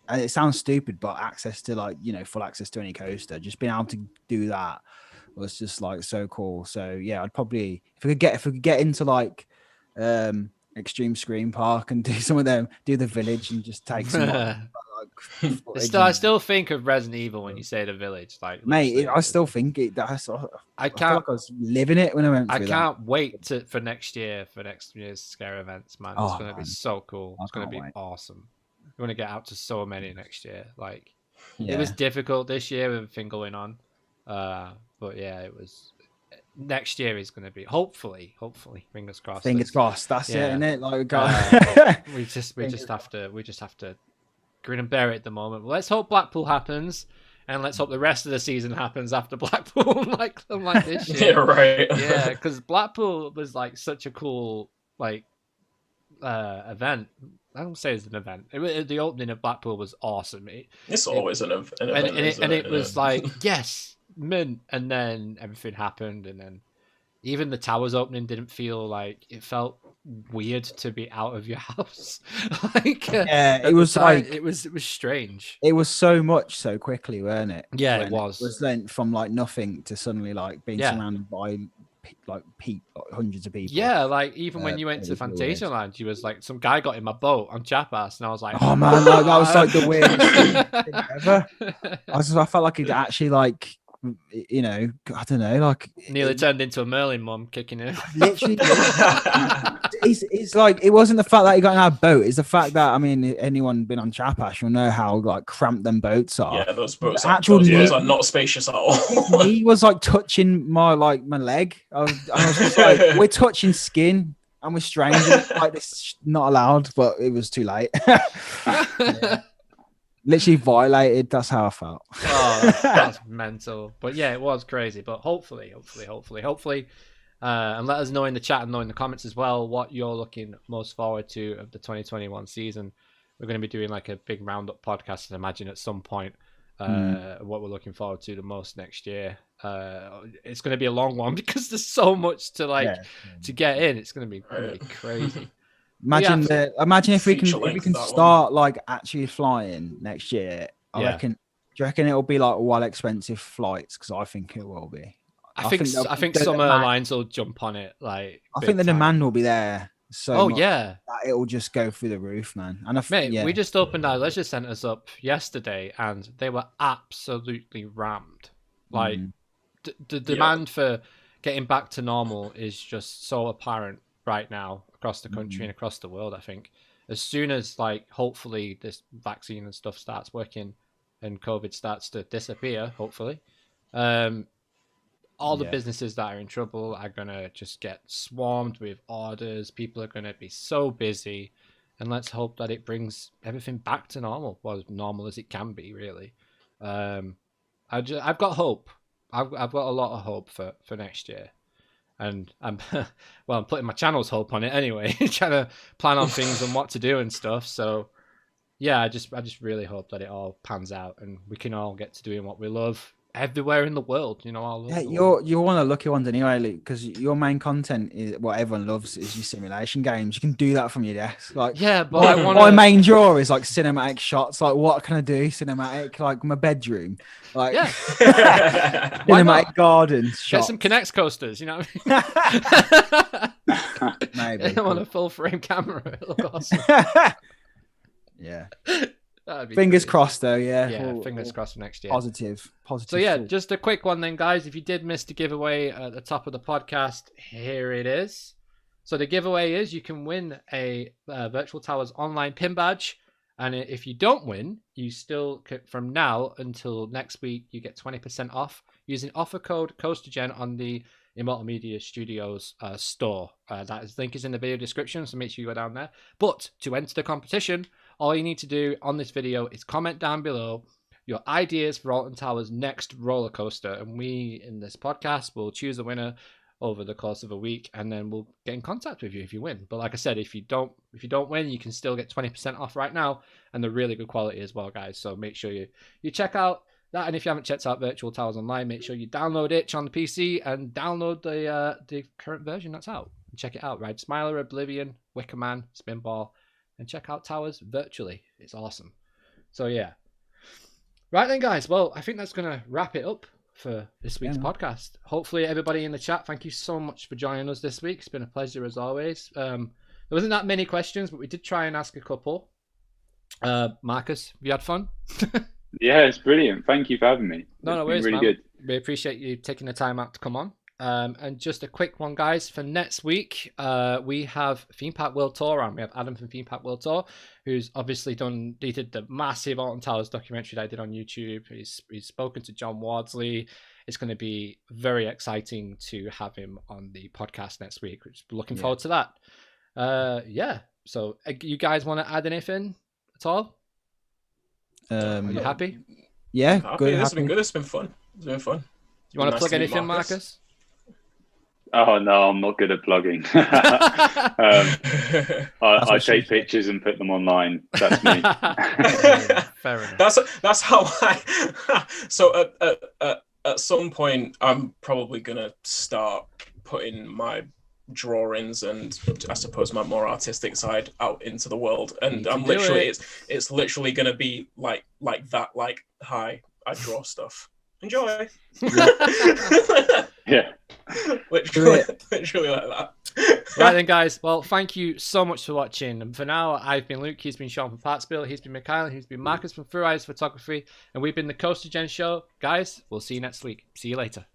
and it sounds stupid, but access to like full access to any coaster, just being able to do that was just like so cool. So yeah, I'd probably if we could get into like Extreme Scream Park and do some of them, do the village and just take some I still think of Resident Evil when you say the village, like mate. I still think it. I feel like I was living it when I went. I can't wait for next year's scare events, man. It's gonna be so cool. It's gonna be awesome. We're gonna get out to so many next year. Like it was difficult this year with everything going on, but yeah, it was next year is going to be hopefully, fingers crossed. Fingers crossed. That's it, isn't it? Like we just have to grin and bear it at the moment. Well, let's hope Blackpool happens, and let's hope the rest of the season happens after Blackpool, like this year. Yeah, right. Yeah, because Blackpool was like such a cool event. I don't say it's an event. The opening of Blackpool was awesome. It's always an event, and it was like yes, mint, and then everything happened, and then even the Towers opening didn't feel like it felt weird to be out of your house. It was like it was strange. It was so much so quickly, weren't it? Yeah, it was. It was then from like nothing to suddenly like being surrounded by like hundreds of people. Yeah, like even when you went to Fantasyland, you was like some guy got in my boat on Chapas, and I was like, oh man, that was like the weirdest thing ever. I felt like it actually like, you know, I don't know, like nearly turned into a Merlin mum kicking it. Literally, it's like it wasn't the fact that he got in our boat. It's the fact that, I mean, anyone been on Chapash will know how like cramped them boats are. Yeah, those boats are not spacious at all. He was like touching my leg. I was just like, we're touching skin and we're strangers. Like this is not allowed, but it was too late. Yeah. Literally violated. That's how I felt. Oh, that's mental. But yeah, it was crazy. But hopefully, and let us know in the chat and know in the comments as well what you're looking most forward to of the 2021 season. We're going to be doing like a big roundup podcast, I imagine, at some point. What we're looking forward to the most next year. It's going to be a long one because there's so much to to get in. It's going to be crazy. Imagine if we can start like actually flying next year. I reckon. Do you reckon it'll be like well expensive flights? Because I think it will be. I think some airlines will jump on it. Like I think the demand will be there. So that it will just go through the roof, man. And we just opened our leisure centres up yesterday, and they were absolutely rammed. Like the demand for getting back to normal is just so apparent right now across the country and across the world. I think as soon as like hopefully this vaccine and stuff starts working and COVID starts to disappear, hopefully, all the businesses that are in trouble are gonna just get swarmed with orders. People are gonna be so busy, and let's hope that it brings everything back to normal, well, as normal as it can be, really. I've got hope. I've got a lot of hope for next year. And I'm putting my channel's hope on it anyway, trying to plan on things and what to do and stuff. So yeah, I just really hope that it all pans out and we can all get to doing what we love everywhere in the world. You know, all you're one of the lucky ones anyway, Luke, because your main content is what everyone loves is your simulation games. You can do that from your desk. Like, yeah, but my main draw is like cinematic shots. Like, what can I do? Cinematic, like my bedroom. Like, cinematic garden shots. Get some Kinect coasters. You know, maybe on a full frame camera. It'll look awesome. Yeah. Fingers crossed, though. Yeah, fingers crossed for next year. Positive. So yeah, just a quick one then, guys. If you did miss the giveaway at the top of the podcast, here it is. So the giveaway is you can win a Virtual Towers online pin badge, and if you don't win, you still from now until next week you get 20% off using offer code CoasterGen on the Immortal Media Studios store. That link is in the video description, so make sure you go down there. But to enter the competition, all you need to do on this video is comment down below your ideas for Alton Towers' next roller coaster, and we in this podcast will choose a winner over the course of a week, and then we'll get in contact with you if you win. But like I said, if you don't win, you can still get 20% off right now, and they're really good quality as well, guys. So make sure you check out that, and if you haven't checked out Virtual Towers Online, make sure you download it on the PC and download the current version that's out. Check it out, right? Smiler, Oblivion, Wickerman, Spinball, and check out Towers virtually. It's awesome. So yeah. Right then, guys. Well, I think that's going to wrap it up for this week's podcast. Hopefully everybody in the chat, thank you so much for joining us this week. It's been a pleasure as always. There wasn't that many questions, but we did try and ask a couple. Marcus, have you had fun? Yeah, it's brilliant. Thank you for having me. No worries, really man. good. We appreciate you taking the time out to come on. And just a quick one, guys, for next week, we have Theme Park World Tour on. We have Adam from Theme Park World Tour, who's obviously did the massive Alton Towers documentary that I did on YouTube. He's spoken to John Wardsley. it's going to be very exciting to have him on the podcast next week. Looking forward to that. So you guys want to add anything at all? Are you happy? Yeah, good. This has been good. It's been fun. You want to plug anything, Marcus? Oh no, I'm not good at plugging. I take pictures and put them online. That's me. Fair enough. That's how I. So at some point, I'm probably gonna start putting my drawings and I suppose my more artistic side out into the world, and I'm literally it's literally gonna be like that. Like, hi, I draw stuff. Enjoy. Yeah. Literally like that. Right then, guys. Well, thank you so much for watching. And for now, I've been Luke. He's been Sean from ParkSpill. He's been Mikhile. He's been Marcus from ThrilRiders Photography. And we've been the CoasterGen Show. Guys, we'll see you next week. See you later.